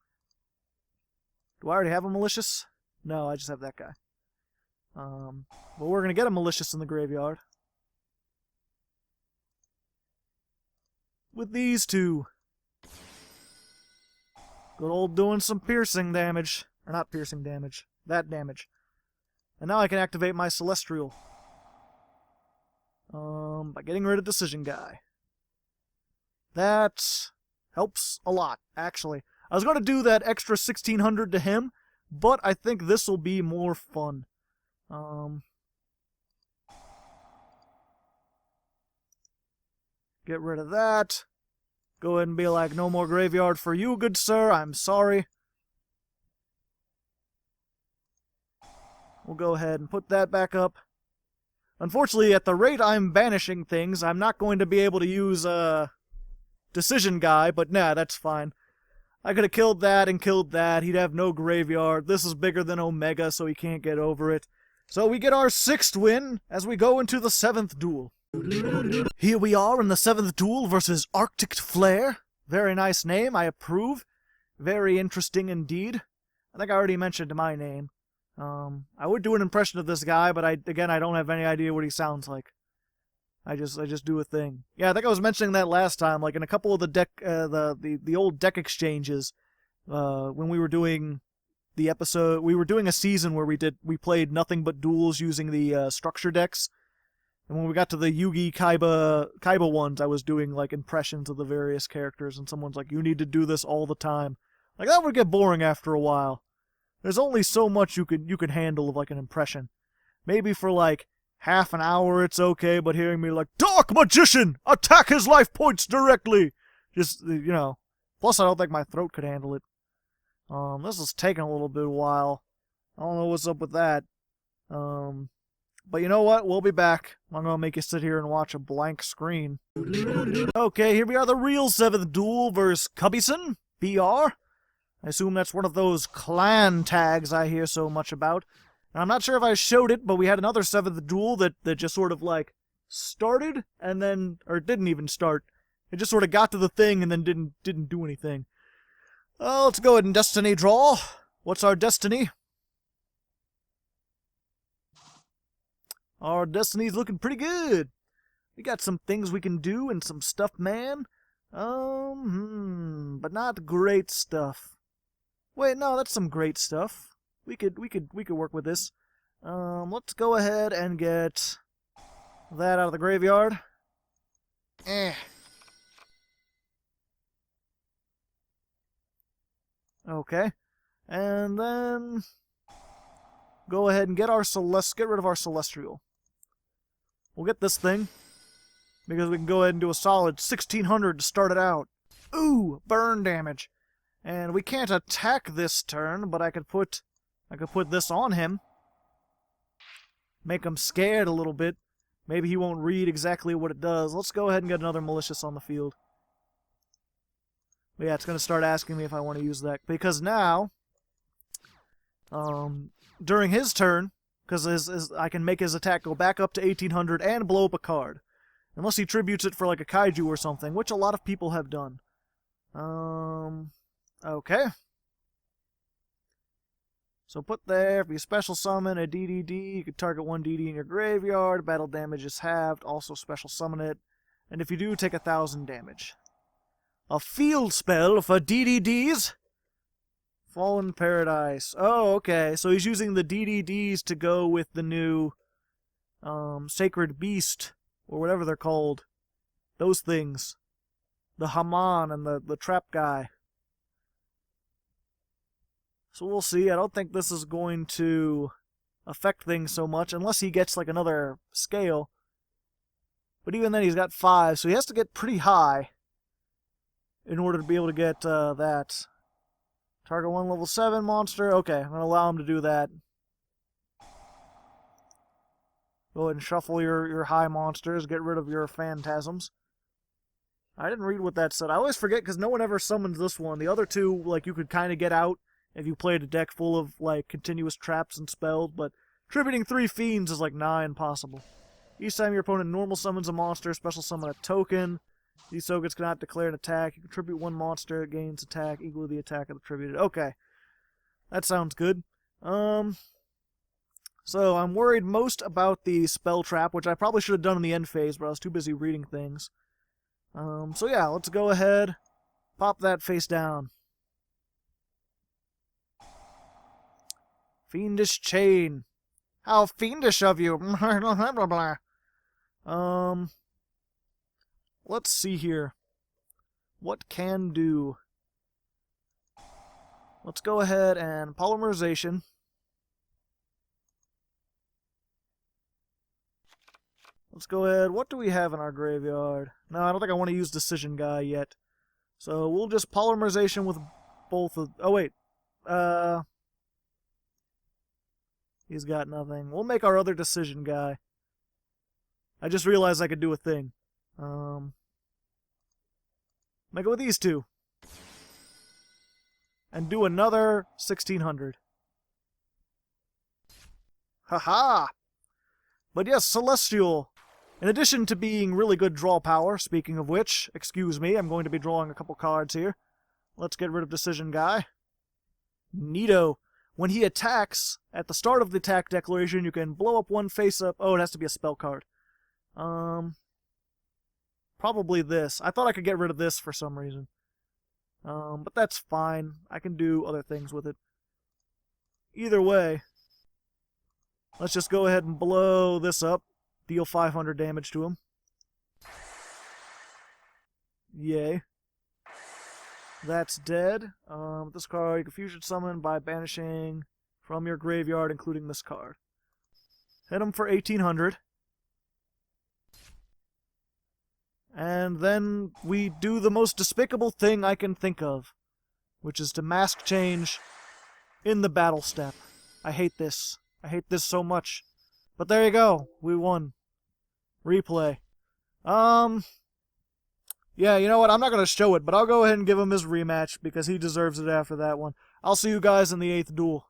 Do I already have a Malicious? No, I just have that guy. But we're going to get a Malicious in the graveyard. With these two. Good old doing some piercing damage. Or not piercing damage. That damage. And now I can activate my Celestial. By getting rid of Decision Guy. That helps a lot, actually. I was going to do that extra 1600 to him, but I think this will be more fun. Get rid of that. Go ahead and be like, no more graveyard for you, good sir. I'm sorry. We'll go ahead and put that back up. Unfortunately, at the rate I'm banishing things, I'm not going to be able to use Decision Guy, but nah, that's fine. I could have killed that and killed that. He'd have no graveyard. This is bigger than Omega, so he can't get over it. So we get our 6th win as we go into the 7th duel. Here we are in the 7th duel versus Arctic Flare. Very nice name, I approve. Very interesting indeed. I think I already mentioned my name. I would do an impression of this guy, but I don't have any idea what he sounds like. I just do a thing. Yeah, I think I was mentioning that last time, like in a couple of the deck, the old deck exchanges, when we were doing the episode, we were doing a season where we played nothing but duels using the structure decks, and when we got to the Yugi Kaiba ones, I was doing like impressions of the various characters, and someone's like, "You need to do this all the time." Like that would get boring after a while. There's only so much you can handle of like an impression. Maybe for like half an hour it's okay, but hearing me like, "Dark Magician! Attack his life points directly!" Just, you know. Plus I don't think my throat could handle it. This is taking a little bit of a while. I don't know what's up with that. But you know what? We'll be back. I'm gonna make you sit here and watch a blank screen. Okay, here we are, the real 7th duel versus Cubbyson, BR. I assume that's one of those clan tags I hear so much about. And I'm not sure if I showed it, but we had another 7th duel that just sort of like started and then, or didn't even start. It just sort of got to the thing and then didn't do anything. Let's go ahead and Destiny draw. What's our Destiny? Our Destiny's looking pretty good. We got some things we can do and some stuff, man. But not great stuff. Wait, no, that's some great stuff. We could work with this. Let's go ahead and get that out of the graveyard. Okay. And then go ahead and get rid of our Celestial. We'll get this thing, because we can go ahead and do a solid 1600 to start it out. Ooh, burn damage. And we can't attack this turn, but I could put this on him. Make him scared a little bit. Maybe he won't read exactly what it does. Let's go ahead and get another Malicious on the field. But yeah, it's going to start asking me if I want to use that. Because now, during his turn, because I can make his attack go back up to 1800 and blow up a card. Unless he tributes it for like a kaiju or something, which a lot of people have done. Okay. So put there, if you special summon a DDD, you can target one DD in your graveyard, battle damage is halved, also special summon it, and if you do, take 1000 damage. A field spell for DDDs? Fallen Paradise. Oh, okay, so he's using the DDDs to go with the new Sacred Beast, or whatever they're called. Those things. The Haman and the trap guy. So we'll see. I don't think this is going to affect things so much, unless he gets like another scale. But even then he's got 5, so he has to get pretty high in order to be able to get that. Target one level 7 monster. Okay, I'm going to allow him to do that. Go ahead and shuffle your high monsters. Get rid of your phantasms. I didn't read what that said. I always forget because no one ever summons this one. The other two, like, you could kind of get out if you played a deck full of, like, continuous traps and spells, but tributing 3 fiends is, like, nigh impossible. Each time your opponent normal summons a monster, special summon a token. These tokens cannot declare an attack. You contribute 1 monster, it gains attack equal to the attack of the attributed. Okay. That sounds good. So I'm worried most about the spell trap, which I probably should have done in the end phase, but I was too busy reading things. So yeah, let's go ahead, pop that face down. Fiendish chain. How fiendish of you. Blah, blah, blah. Let's see here. What can do? Let's go ahead and polymerization. Let's go ahead. What do we have in our graveyard? No, I don't think I want to use Decision Guy yet. So we'll just polymerization with both of... Oh, wait. He's got nothing. We'll make our other Decision Guy. I just realized I could do a thing. Make it with these two. And do another 1600. Haha! But yes, Celestial. In addition to being really good draw power, speaking of which, excuse me, I'm going to be drawing a couple cards here. Let's get rid of Decision Guy. Neato. When he attacks, at the start of the attack declaration, you can blow up one face-up... Oh, it has to be a spell card. Probably this. I thought I could get rid of this for some reason. But that's fine. I can do other things with it. Either way, let's just go ahead and blow this up. Deal 500 damage to him. Yay. That's dead. This card you can fusion summon by banishing from your graveyard, including this card. Hit him for 1800. And then we do the most despicable thing I can think of, which is to mask change in the battle step. I hate this. I hate this so much. But there you go. We won. Replay. Yeah, you know what? I'm not going to show it, but I'll go ahead and give him his rematch because he deserves it after that one. I'll see you guys in the 8th duel.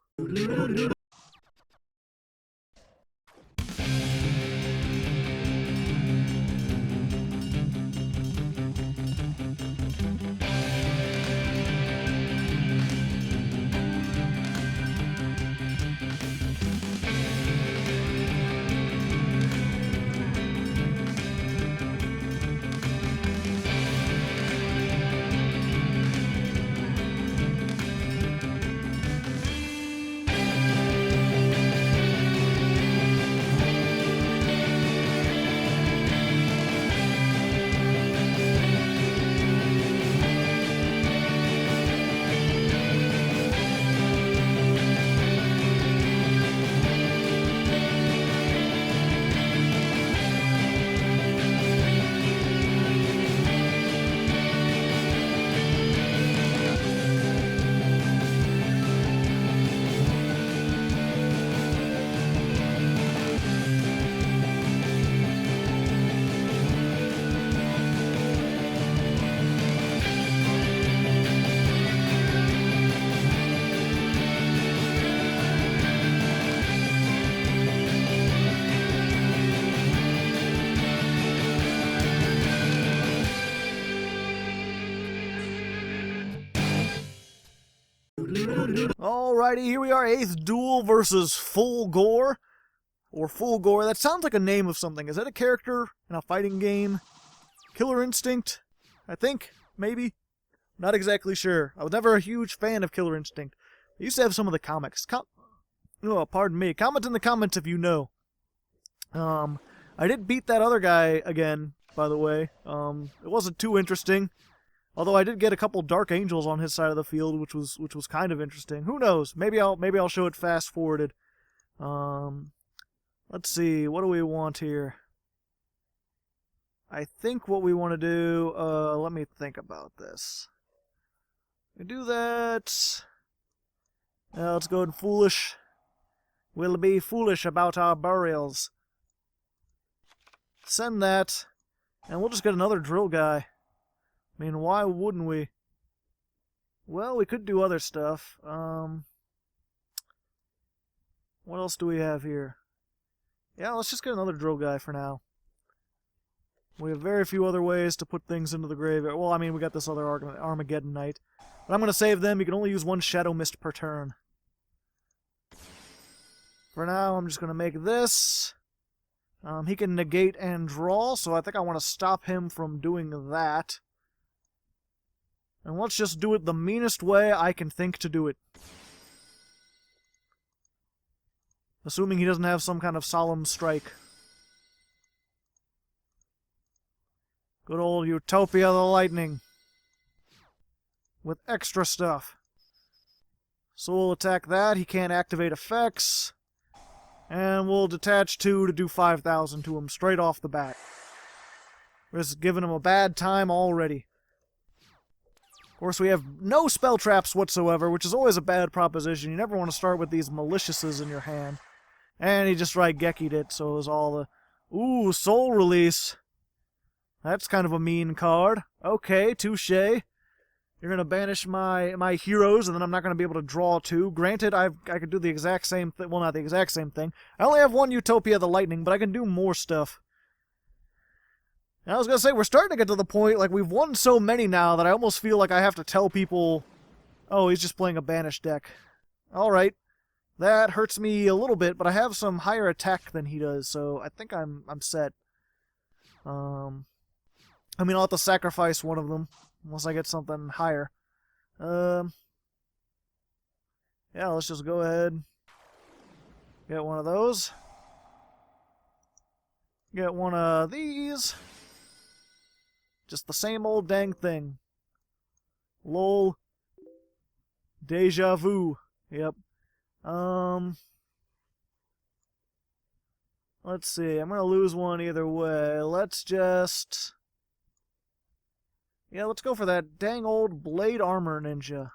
Alrighty, here we are, 8th duel versus Full Gore. Or Full Gore, that sounds like a name of something. Is that a character in a fighting game? Killer Instinct? I think, maybe. Not exactly sure. I was never a huge fan of Killer Instinct. I used to have some of the comics. Oh, pardon me. Comment in the comments if you know. I did beat that other guy again, by the way. It wasn't too interesting. Although I did get a couple Dark Angels on his side of the field, which was kind of interesting. Who knows? Maybe I'll show it fast forwarded. Let's see. What do we want here? I think what we want to do. Let me think about this. We do that. Let's go and foolish. We'll be foolish about our burials. Send that, and we'll just get another drill guy. I mean, why wouldn't we? Well, we could do other stuff. What else do we have here? Yeah, let's just get another drill guy for now. We have very few other ways to put things into the graveyard. Well, I mean, we got this other Armageddon Knight. But I'm going to save them. You can only use one Shadow Mist per turn. For now, I'm just going to make this. He can negate and draw, so I think I want to stop him from doing that. And let's just do it the meanest way I can think to do it. Assuming he doesn't have some kind of solemn strike. Good old Utopia the Lightning. With extra stuff. So we'll attack that. He can't activate effects. And we'll detach 2 to do 5,000 to him straight off the bat. We're just giving him a bad time already. Of course, we have no spell traps whatsoever, which is always a bad proposition. You never want to start with these maliciouses in your hand. And he just Gekki'd it, so it was all the... Ooh, Soul Release. That's kind of a mean card. Okay, touche. You're going to banish my heroes, and then I'm not going to be able to draw 2. Granted, I could do the exact same thing. Well, not the exact same thing. I only have 1 Utopia the Lightning, but I can do more stuff. And I was going to say, we're starting to get to the point, like, we've won so many now that I almost feel like I have to tell people, oh, he's just playing a banished deck. Alright. That hurts me a little bit, but I have some higher attack than he does, so I think I'm set. I mean, I'll have to sacrifice one of them, unless I get something higher. Yeah, let's just go ahead. Get one of those. Get one of these. Just the same old dang thing. Lol. Deja vu. Yep. Let's see. I'm gonna lose one either way. Let's just... Yeah, let's go for that dang old Blade Armor Ninja.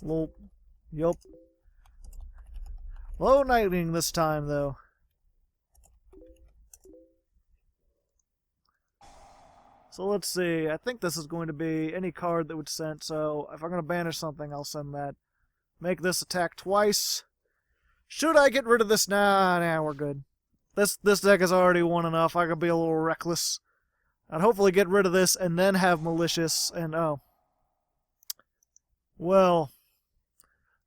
Lol. Yup. Low Lightning this time, though. So let's see. I think this is going to be any card that would send. So if I'm going to banish something, I'll send that. Make this attack twice. Should I get rid of this? Nah, we're good. This deck has already won enough. I could be a little reckless. I'd hopefully get rid of this and then have Malicious. And oh. Well.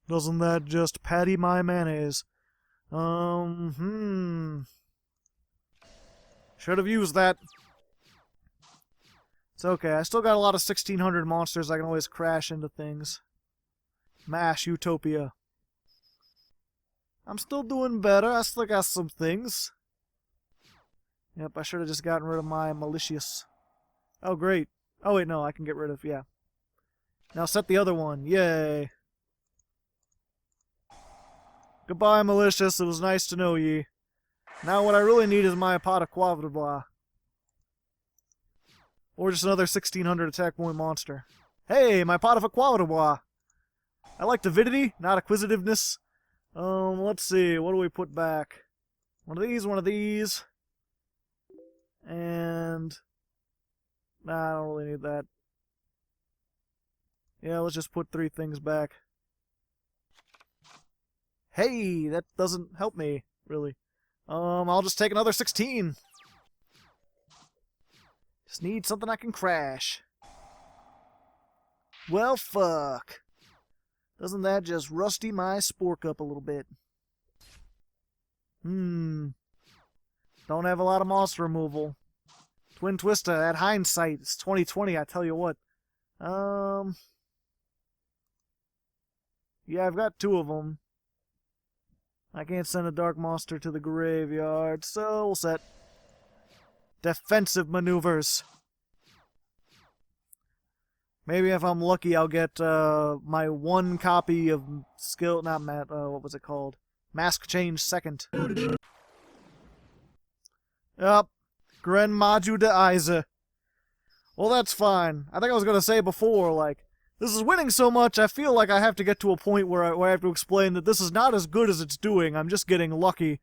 Doesn't that just patty my mayonnaise? Should have used that. It's okay. I still got a lot of 1600 monsters. I can always crash into things. Mash Utopia. I'm still doing better. I still got some things. Yep, I should have just gotten rid of my Malicious. Oh, great. Oh, wait, no. I can get rid of, yeah. Now set the other one. Yay. Goodbye, Malicious. It was nice to know ye. Now what I really need is my Pot of Quavadabla. Or just another 1600 attack point monster. Hey, my Pot of Quavadabla. I like Divinity, not Acquisitiveness. Let's see. What do we put back? One of these. And... Nah, I don't really need that. Yeah, let's just put 3 things back. Hey, that doesn't help me, really. I'll just take another 16. Just need something I can crash. Well, fuck. Doesn't that just rusty my spork up a little bit? Don't have a lot of monster removal. Twin Twister, at hindsight, it's 2020, I tell you what. Yeah, I've got 2 of them. I can't send a dark monster to the graveyard, so we'll set defensive maneuvers. Maybe if I'm lucky, I'll get my 1 copy of skill, not what was it called? Mask Change Second. Yup, Gren Maju de Isa. Well, that's fine. I think I was going to say before, like, this is winning so much, I feel like I have to get to a point where I have to explain that this is not as good as it's doing. I'm just getting lucky.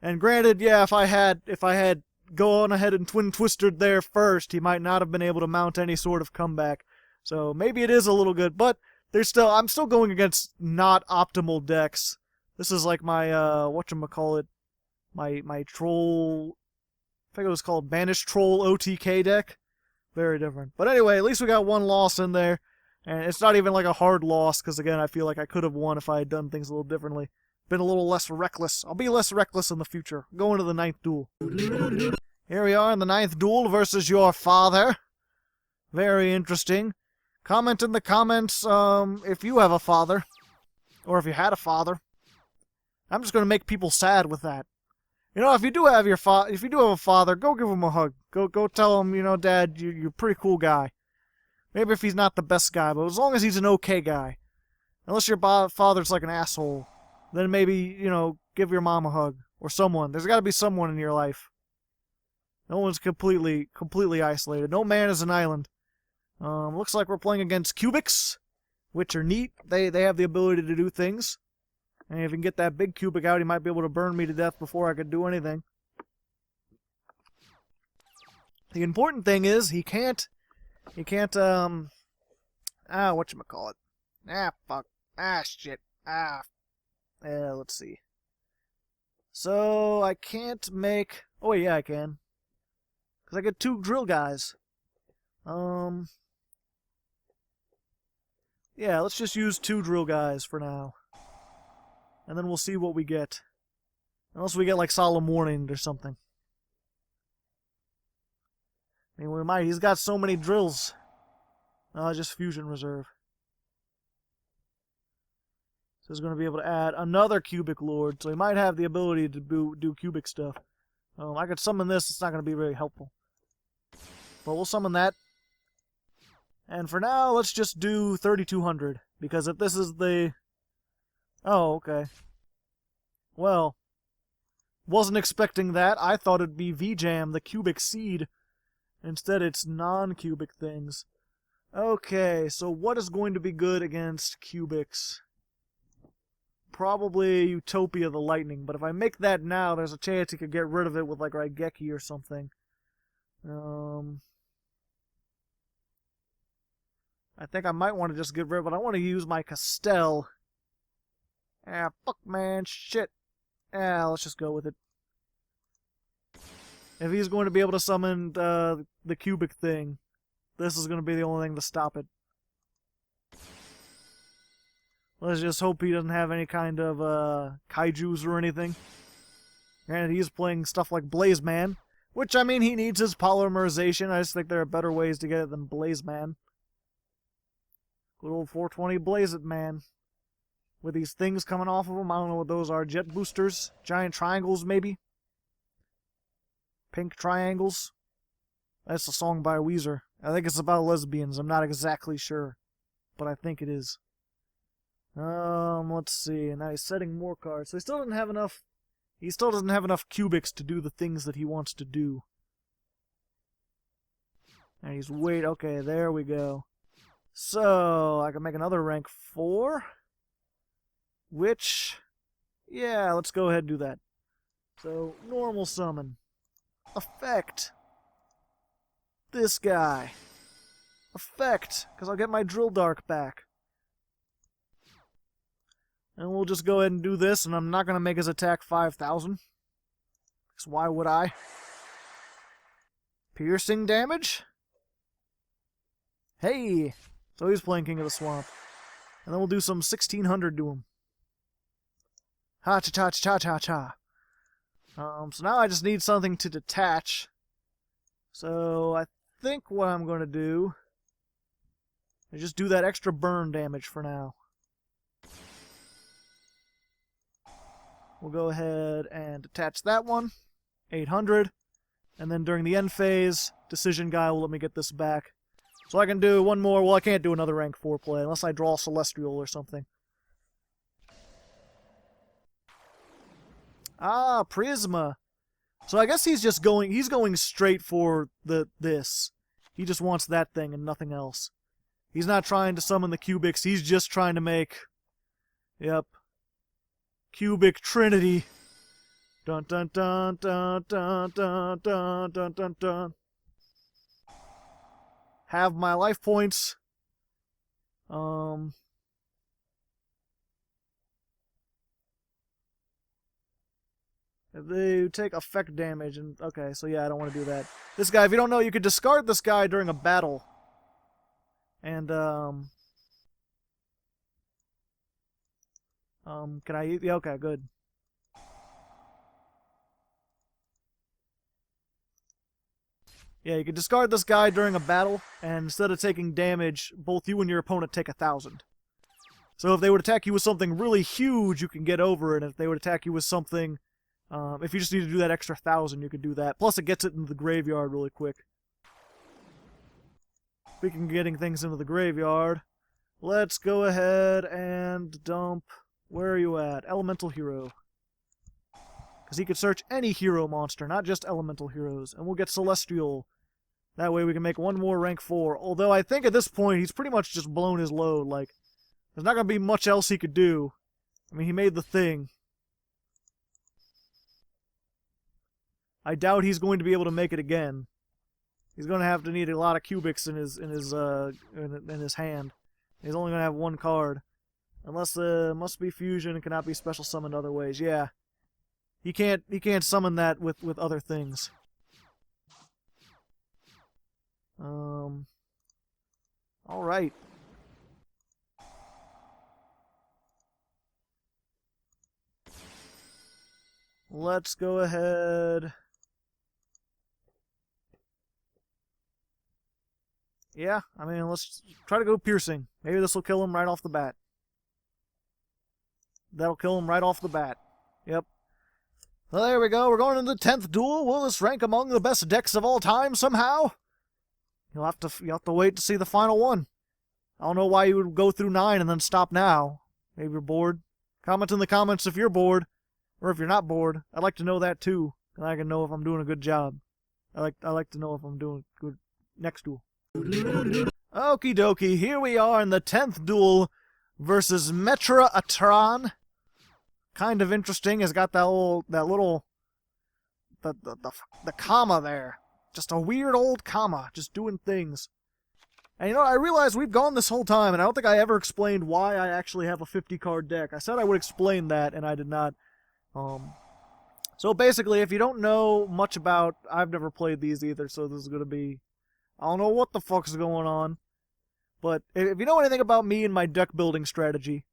And granted, yeah, if I had gone ahead and Twin Twistered there first, he might not have been able to mount any sort of comeback. So maybe it is a little good, but I'm still going against not optimal decks. This is like my whatchamacallit, my troll, I think it was called Banished Troll OTK deck. Very different. But anyway, at least we got 1 loss in there. And it's not even like a hard loss, because again, I feel like I could have won if I had done things a little differently. Been a little less reckless. I'll be less reckless in the future. Going to the 9th duel. Here we are in the 9th duel versus your father. Very interesting. Comment in the comments if you have a father. Or if you had a father. I'm just gonna make people sad with that. You know, if you do have a father, go give him a hug. Go tell him, you know, Dad, you're a pretty cool guy. Maybe if he's not the best guy, but as long as he's an okay guy. Unless your father's like an asshole, then maybe, you know, give your mom a hug. Or someone. There's gotta be someone in your life. No one's completely isolated. No man is an island. Looks like we're playing against cubics, which are neat. They have the ability to do things. And if you can get that big cubic out, he might be able to burn me to death before I could do anything. The important thing is he can't whatchamacallit. Fuck. Shit. Let's see. So, I can't make... Oh, yeah, I can. Because I get 2 drill guys. Yeah, let's just use 2 drill guys for now. And then we'll see what we get. Unless we get, like, Solemn Warning or something. I mean, we might. He's got so many drills. Just Fusion Reserve. So he's going to be able to add another Cubic Lord. So he might have the ability to do Cubic stuff. I could summon this. It's not going to be very helpful. But we'll summon that. And for now, let's just do 3200. Because if this is the... Oh, okay. Well, wasn't expecting that. I thought it'd be V-Jam, the Cubic Seed. Instead, it's non-cubic things. Okay, so what is going to be good against cubics? Probably Utopia the Lightning, but if I make that now, there's a chance he could get rid of it with like Raigeki or something. I think I might want to just get rid of it, but I want to use my Castell. Fuck man, shit. Let's just go with it. If he's going to be able to summon the cubic thing, this is going to be the only thing to stop it. Let's just hope he doesn't have any kind of kaijus or anything. And he's playing stuff like Blaze Man, which, I mean, he needs his polymerization. I just think there are better ways to get it than Blaze Man. Good old 420 Blaze It Man. With these things coming off of him, I don't know what those are. Jet boosters? Giant triangles, maybe? Pink triangles? That's a song by Weezer. I think it's about lesbians. I'm not exactly sure. But I think it is. Let's see. Now he's setting more cards. So he still doesn't have enough... He still doesn't have enough cubics to do the things that he wants to do. And he's wait. Okay, there we go. So, I can make another rank 4. Which... Yeah, let's go ahead and do that. So, normal summon. Effect. This guy. Effect, because I'll get my Drill Dark back. And we'll just go ahead and do this, and I'm not going to make his attack 5,000. Because why would I? Piercing damage? Hey! So he's playing King of the Swamp. And then we'll do some 1,600 to him. Ha-cha-cha-cha-cha-cha-cha. So now I just need something to detach. So I think what I'm going to do is just do that extra burn damage for now. We'll go ahead and detach that one. 800. And then during the end phase, Decision Guy will let me get this back. So I can do one more. Well, I can't do another rank 4 play unless I draw Celestial or something. Ah, Prisma. So I guess he's going straight for this. He just wants that thing and nothing else. He's not trying to summon the cubics. He's just trying to make, yep, Cubic Trinity. Dun dun dun dun dun dun dun dun dun dun. Have my life points. If they take effect damage, and okay, so yeah, I don't want to do that. This guy, if you don't know, you could discard this guy during a battle. And, can I eat? Yeah, okay, good. Yeah, you can discard this guy during a battle, and instead of taking damage, both you and your opponent take 1,000. So if they would attack you with something really huge, you can get over it. And if they would attack you with something, if you just need to do that extra 1,000, you can do that. Plus, it gets it into the graveyard really quick. Speaking of getting things into the graveyard, let's go ahead and dump... Where are you at? Elemental Hero. Because he could search any hero monster, not just elemental heroes. And we'll get Celestial. That way we can make one more rank 4. Although I think at this point he's pretty much just blown his load. Like, there's not going to be much else he could do. I mean, he made the thing. I doubt he's going to be able to make it again. He's going to have to need a lot of cubics in his hand. He's only going to have one card. Unless must be fusion and cannot be special summoned other ways. Yeah. He can't summon that with other things. Alright. Let's go ahead. Yeah, I mean, let's try to go piercing. Maybe this will kill him right off the bat. That'll kill him right off the bat. Yep. Well, there we go. We're going into the 10th duel. Will this rank among the best decks of all time somehow? You'll have to wait to see the final one. I don't know why you would go through 9 and then stop now. Maybe you're bored. Comment in the comments if you're bored, or if you're not bored. I'd like to know that too, and I can know if I'm doing a good job. I like to know if I'm doing good next duel. Okie dokie. Here we are in the 10th duel versus Metra-Atron. Kind of interesting. It's got the comma there. Just a weird old comma, just doing things. And you know, I realize we've gone this whole time, and I don't think I ever explained why I actually have a 50-card deck. I said I would explain that, and I did not. So basically, if you don't know much about... I've never played these either, so this is going to be... I don't know what the fuck's going on. But if you know anything about me and my deck building strategy,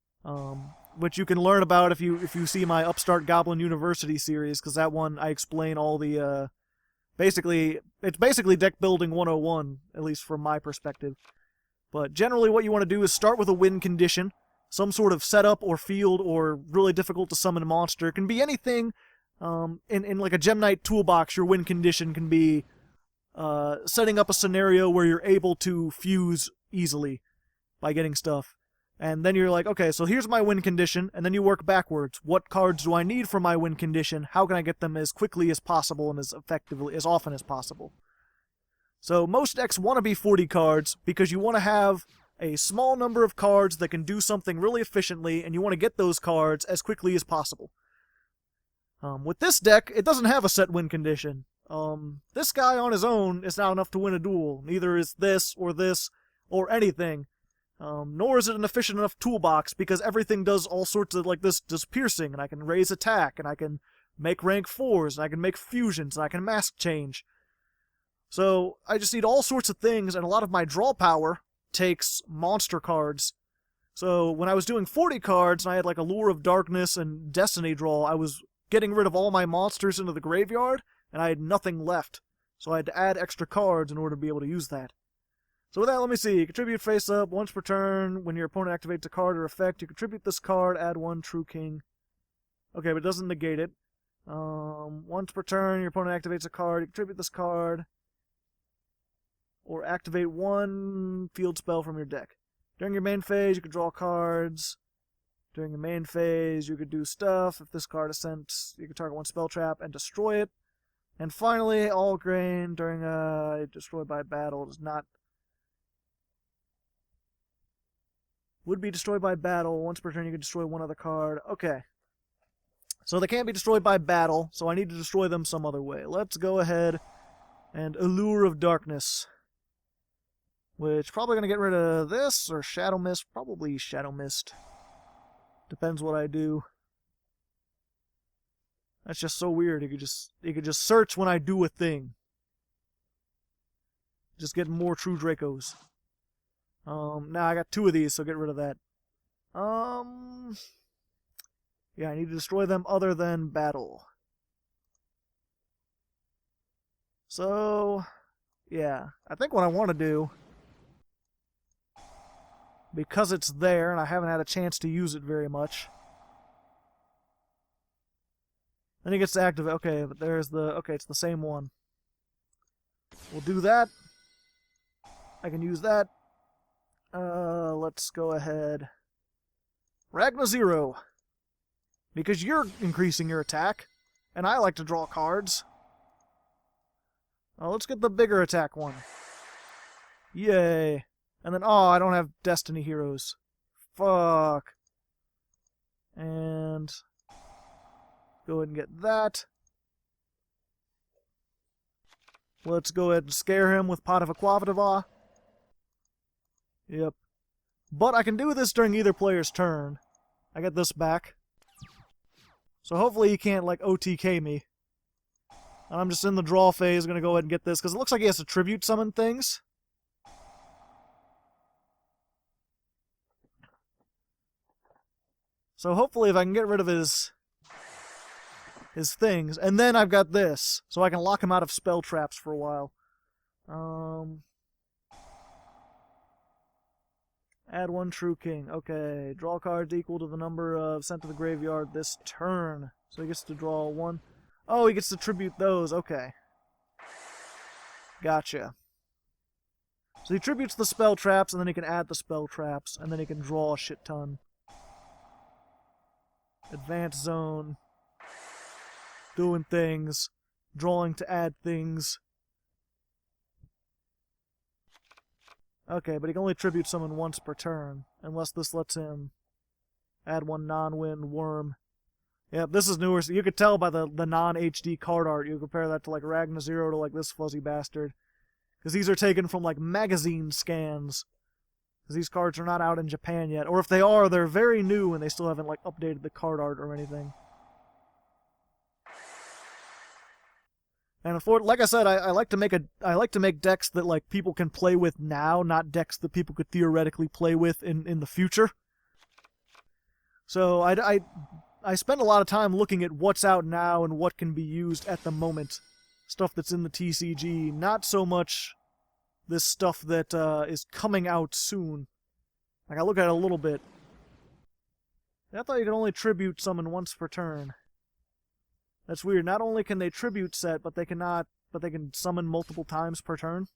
which you can learn about if you see my Upstart Goblin University series, because that one I explain all the... it's basically deck building 101, at least from my perspective. But generally what you want to do is start with a win condition, some sort of setup or field or really difficult to summon monster. It can be anything. In like a Gem Knight toolbox, your win condition can be setting up a scenario where you're able to fuse easily by getting stuff. And then you're like, okay, so here's my win condition, and then you work backwards. What cards do I need for my win condition? How can I get them as quickly as possible and as effectively, as often as possible? So most decks want to be 40 cards because you want to have a small number of cards that can do something really efficiently, and you want to get those cards as quickly as possible. With this deck, it doesn't have a set win condition. This guy on his own is not enough to win a duel. Neither is this, or anything. Nor is it an efficient enough toolbox, because everything does all sorts of, like this, does piercing, and I can raise attack, and I can make rank 4s, and I can make fusions, and I can mask change. So, I just need all sorts of things, and a lot of my draw power takes monster cards. So, when I was doing 40 cards, and I had like Allure of Darkness and Destiny draw, I was getting rid of all my monsters into the graveyard, and I had nothing left. So I had to add extra cards in order to be able to use that. So with that, let me see. Contribute face up once per turn. When your opponent activates a card or effect, you contribute this card, add 1 True King. Okay, but it doesn't negate it. Once per turn, your opponent activates a card, you contribute this card. Or activate 1 field spell from your deck. During your main phase, you can draw cards. During your main phase, you could do stuff. If this card is sent, you can target 1 spell trap and destroy it. And finally, all grain during destroyed by battle does not... Would be destroyed by battle. Once per turn, you can destroy 1 other card. Okay. So they can't be destroyed by battle, so I need to destroy them some other way. Let's go ahead and Allure of Darkness. Which, probably going to get rid of this, or Shadow Mist. Probably Shadow Mist. Depends what I do. That's just so weird. You could just search when I do a thing. Just get more True Dracos. Now I got 2 of these, so get rid of that. Yeah, I need to destroy them other than battle. So, Yeah, I think what I want to do, because it's there and I haven't had a chance to use it very much. Then he gets to activate. Okay, but there's the... Okay, it's the same one. We'll do that. I can use that. Let's go ahead. Ragna 0. Because you're increasing your attack, and I like to draw cards. Let's get the bigger attack one. Yay. And then, oh, I don't have Destiny Heroes. Fuck. And go ahead and get that. Let's go ahead and scare him with Pot of Aquavitava. Yep. But I can do this during either player's turn. I get this back. So hopefully he can't, like, OTK me. And I'm just in the draw phase, gonna go ahead and get this, because it looks like he has to tribute summon things. So hopefully if I can get rid of his things, and then I've got this, so I can lock him out of spell traps for a while. Add 1 True King. Okay, draw cards equal to the number of sent to the graveyard this turn. So he gets to draw 1. Oh, he gets to tribute those. Okay. Gotcha. So he tributes the spell traps, and then he can add the spell traps, and then he can draw a shit ton. Advanced zone. Doing things. Drawing to add things. Okay, but he can only tribute summon once per turn, unless this lets him add 1 non-wind worm. Yep, this is newer. So you could tell by the non-HD card art. You compare that to like Ragna 0 to like this fuzzy bastard. Because these are taken from like magazine scans. Because these cards are not out in Japan yet. Or if they are, they're very new and they still haven't like updated the card art or anything. And like I said, I like to make decks that like people can play with now, not decks that people could theoretically play with in the future. So I spend a lot of time looking at what's out now and what can be used at the moment. Stuff that's in the TCG, not so much this stuff that is coming out soon. Like I look at it a little bit. I thought you could only tribute summon once per turn. That's weird. Not only can they tribute set, but they can summon multiple times per turn.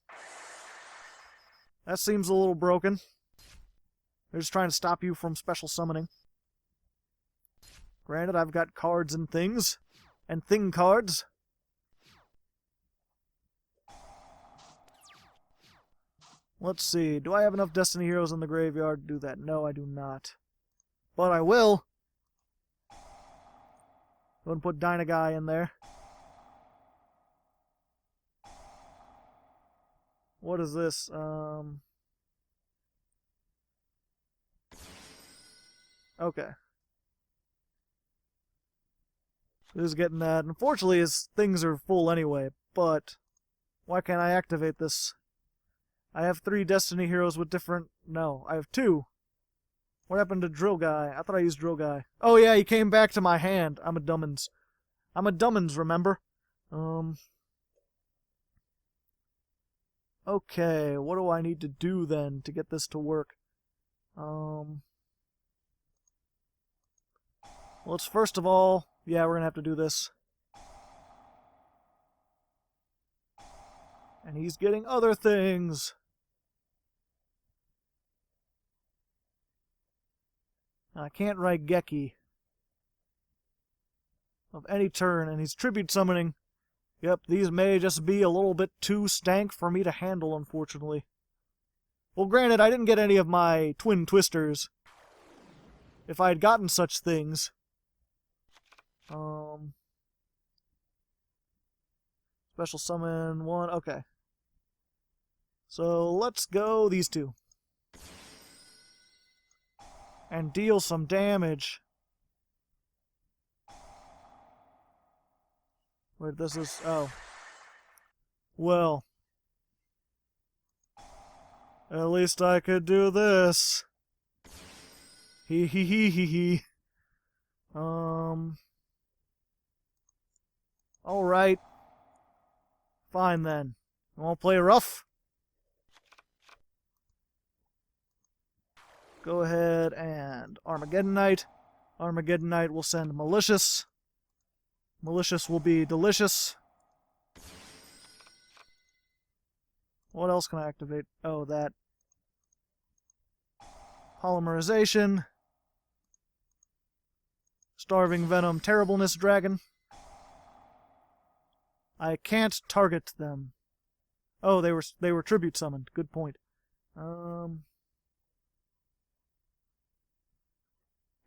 That seems a little broken. They're just trying to stop you from special summoning. Granted, I've got cards and things. And thing cards. Let's see. Do I have enough Destiny Heroes in the graveyard to do that? No, I do not. But I will. Go and put Dynatag in there. What is this? Okay. Who's getting that? Unfortunately, his things are full anyway, but why can't I activate this? I have 3 Destiny Heroes with different... No, I have 2. What happened to Drill Guy? I thought I used Drill Guy. Oh yeah, he came back to my hand. I'm a dummins. I'm a dummins, remember? Okay, what do I need to do then to get this to work? Let's first of all... Yeah, we're gonna have to do this. And he's getting other things. I can't write Geki of any turn, and he's tribute summoning. Yep, these may just be a little bit too stank for me to handle, unfortunately. Well, granted, I didn't get any of my twin twisters. If I had gotten such things... Special summon 1, okay. So let's go these 2. And deal some damage. Wait, this is... Oh. Well. At least I could do this. Hee hee hee hee hee. Alright. Fine then. You want to play rough? Go ahead and Armageddon Knight. Armageddon Knight will send Malicious. Malicious will be delicious. What else can I activate? Oh, that. Polymerization. Starving Venom, Terribleness Dragon. I can't target them. Oh, they were tribute summoned. Good point.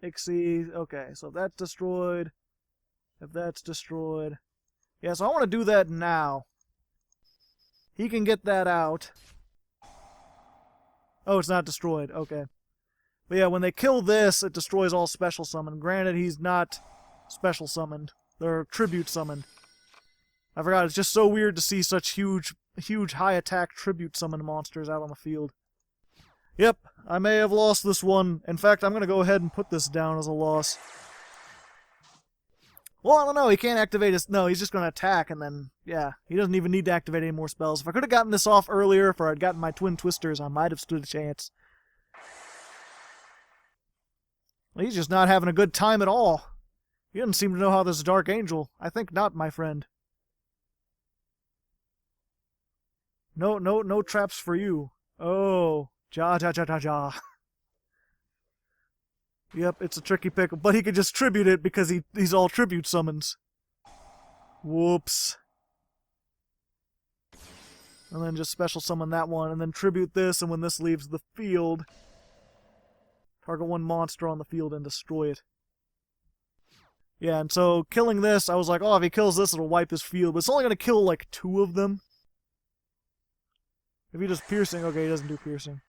Ixie. Okay, so if that's destroyed. If that's destroyed. Yeah, so I want to do that now. He can get that out. Oh, it's not destroyed. Okay. But yeah, when they kill this, it destroys all special summon. Granted, he's not special summoned. They're tribute summoned. I forgot, it's just so weird to see such huge high attack tribute summon monsters out on the field. Yep, I may have lost this one. In fact, I'm going to go ahead and put this down as a loss. Well, I don't know, he can't activate his... No, he's just going to attack, and then, yeah, he doesn't even need to activate any more spells. If I could have gotten this off earlier, if I'd gotten my Twin Twisters, I might have stood a chance. Well, he's just not having a good time at all. He doesn't seem to know how this Dark Angel. I think not, my friend. No traps for you. Oh, ja. Yep, it's a tricky pick, but he could just tribute it because he's all tribute summons. Whoops. And then just special summon that one, and then tribute this, and when this leaves the field, target one monster on the field and destroy it. Yeah, and so killing this, I was like, oh, if he kills this, it'll wipe his field, but it's only going to kill like 2 of them. If he does piercing, okay, he doesn't do piercing.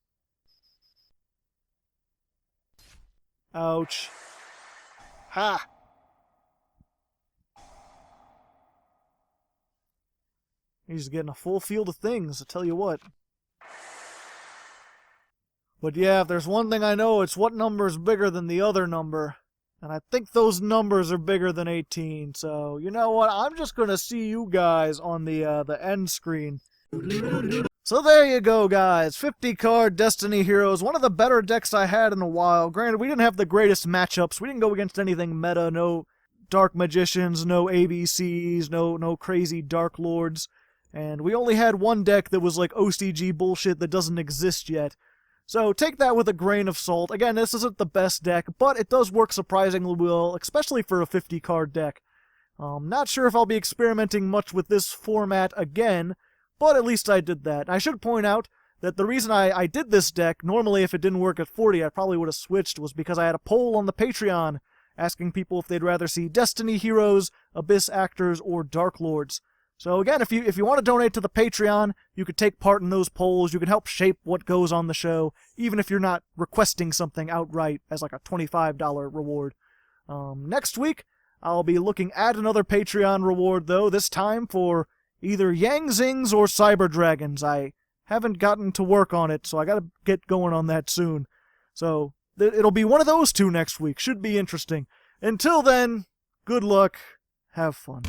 Ouch. Ha! He's getting a full field of things, I tell you what. But yeah, if there's one thing I know, it's what number is bigger than the other number. And I think those numbers are bigger than 18, so you know what? I'm just gonna see you guys on the end screen. So there you go, guys. 50-card Destiny Heroes. One of the better decks I had in a while. Granted, we didn't have the greatest matchups. We didn't go against anything meta. No Dark Magicians, no ABCs, no crazy Dark Lords. And we only had one deck that was like OCG bullshit that doesn't exist yet. So take that with a grain of salt. Again, this isn't the best deck, but it does work surprisingly well, especially for a 50-card deck. Not sure if I'll be experimenting much with this format again, but at least I did that. I should point out that the reason I did this deck, normally if it didn't work at 40, I probably would have switched, was because I had a poll on the Patreon asking people if they'd rather see Destiny Heroes, Abyss Actors, or Dark Lords. So again, if you want to donate to the Patreon, you could take part in those polls. You can help shape what goes on the show, even if you're not requesting something outright as like a $25 reward. Next week, I'll be looking at another Patreon reward, though, this time for either Yang Zings or Cyber Dragons. I haven't gotten to work on it, so I gotta get going on that soon. So, it'll be one of those two next week. Should be interesting. Until then, good luck. Have fun.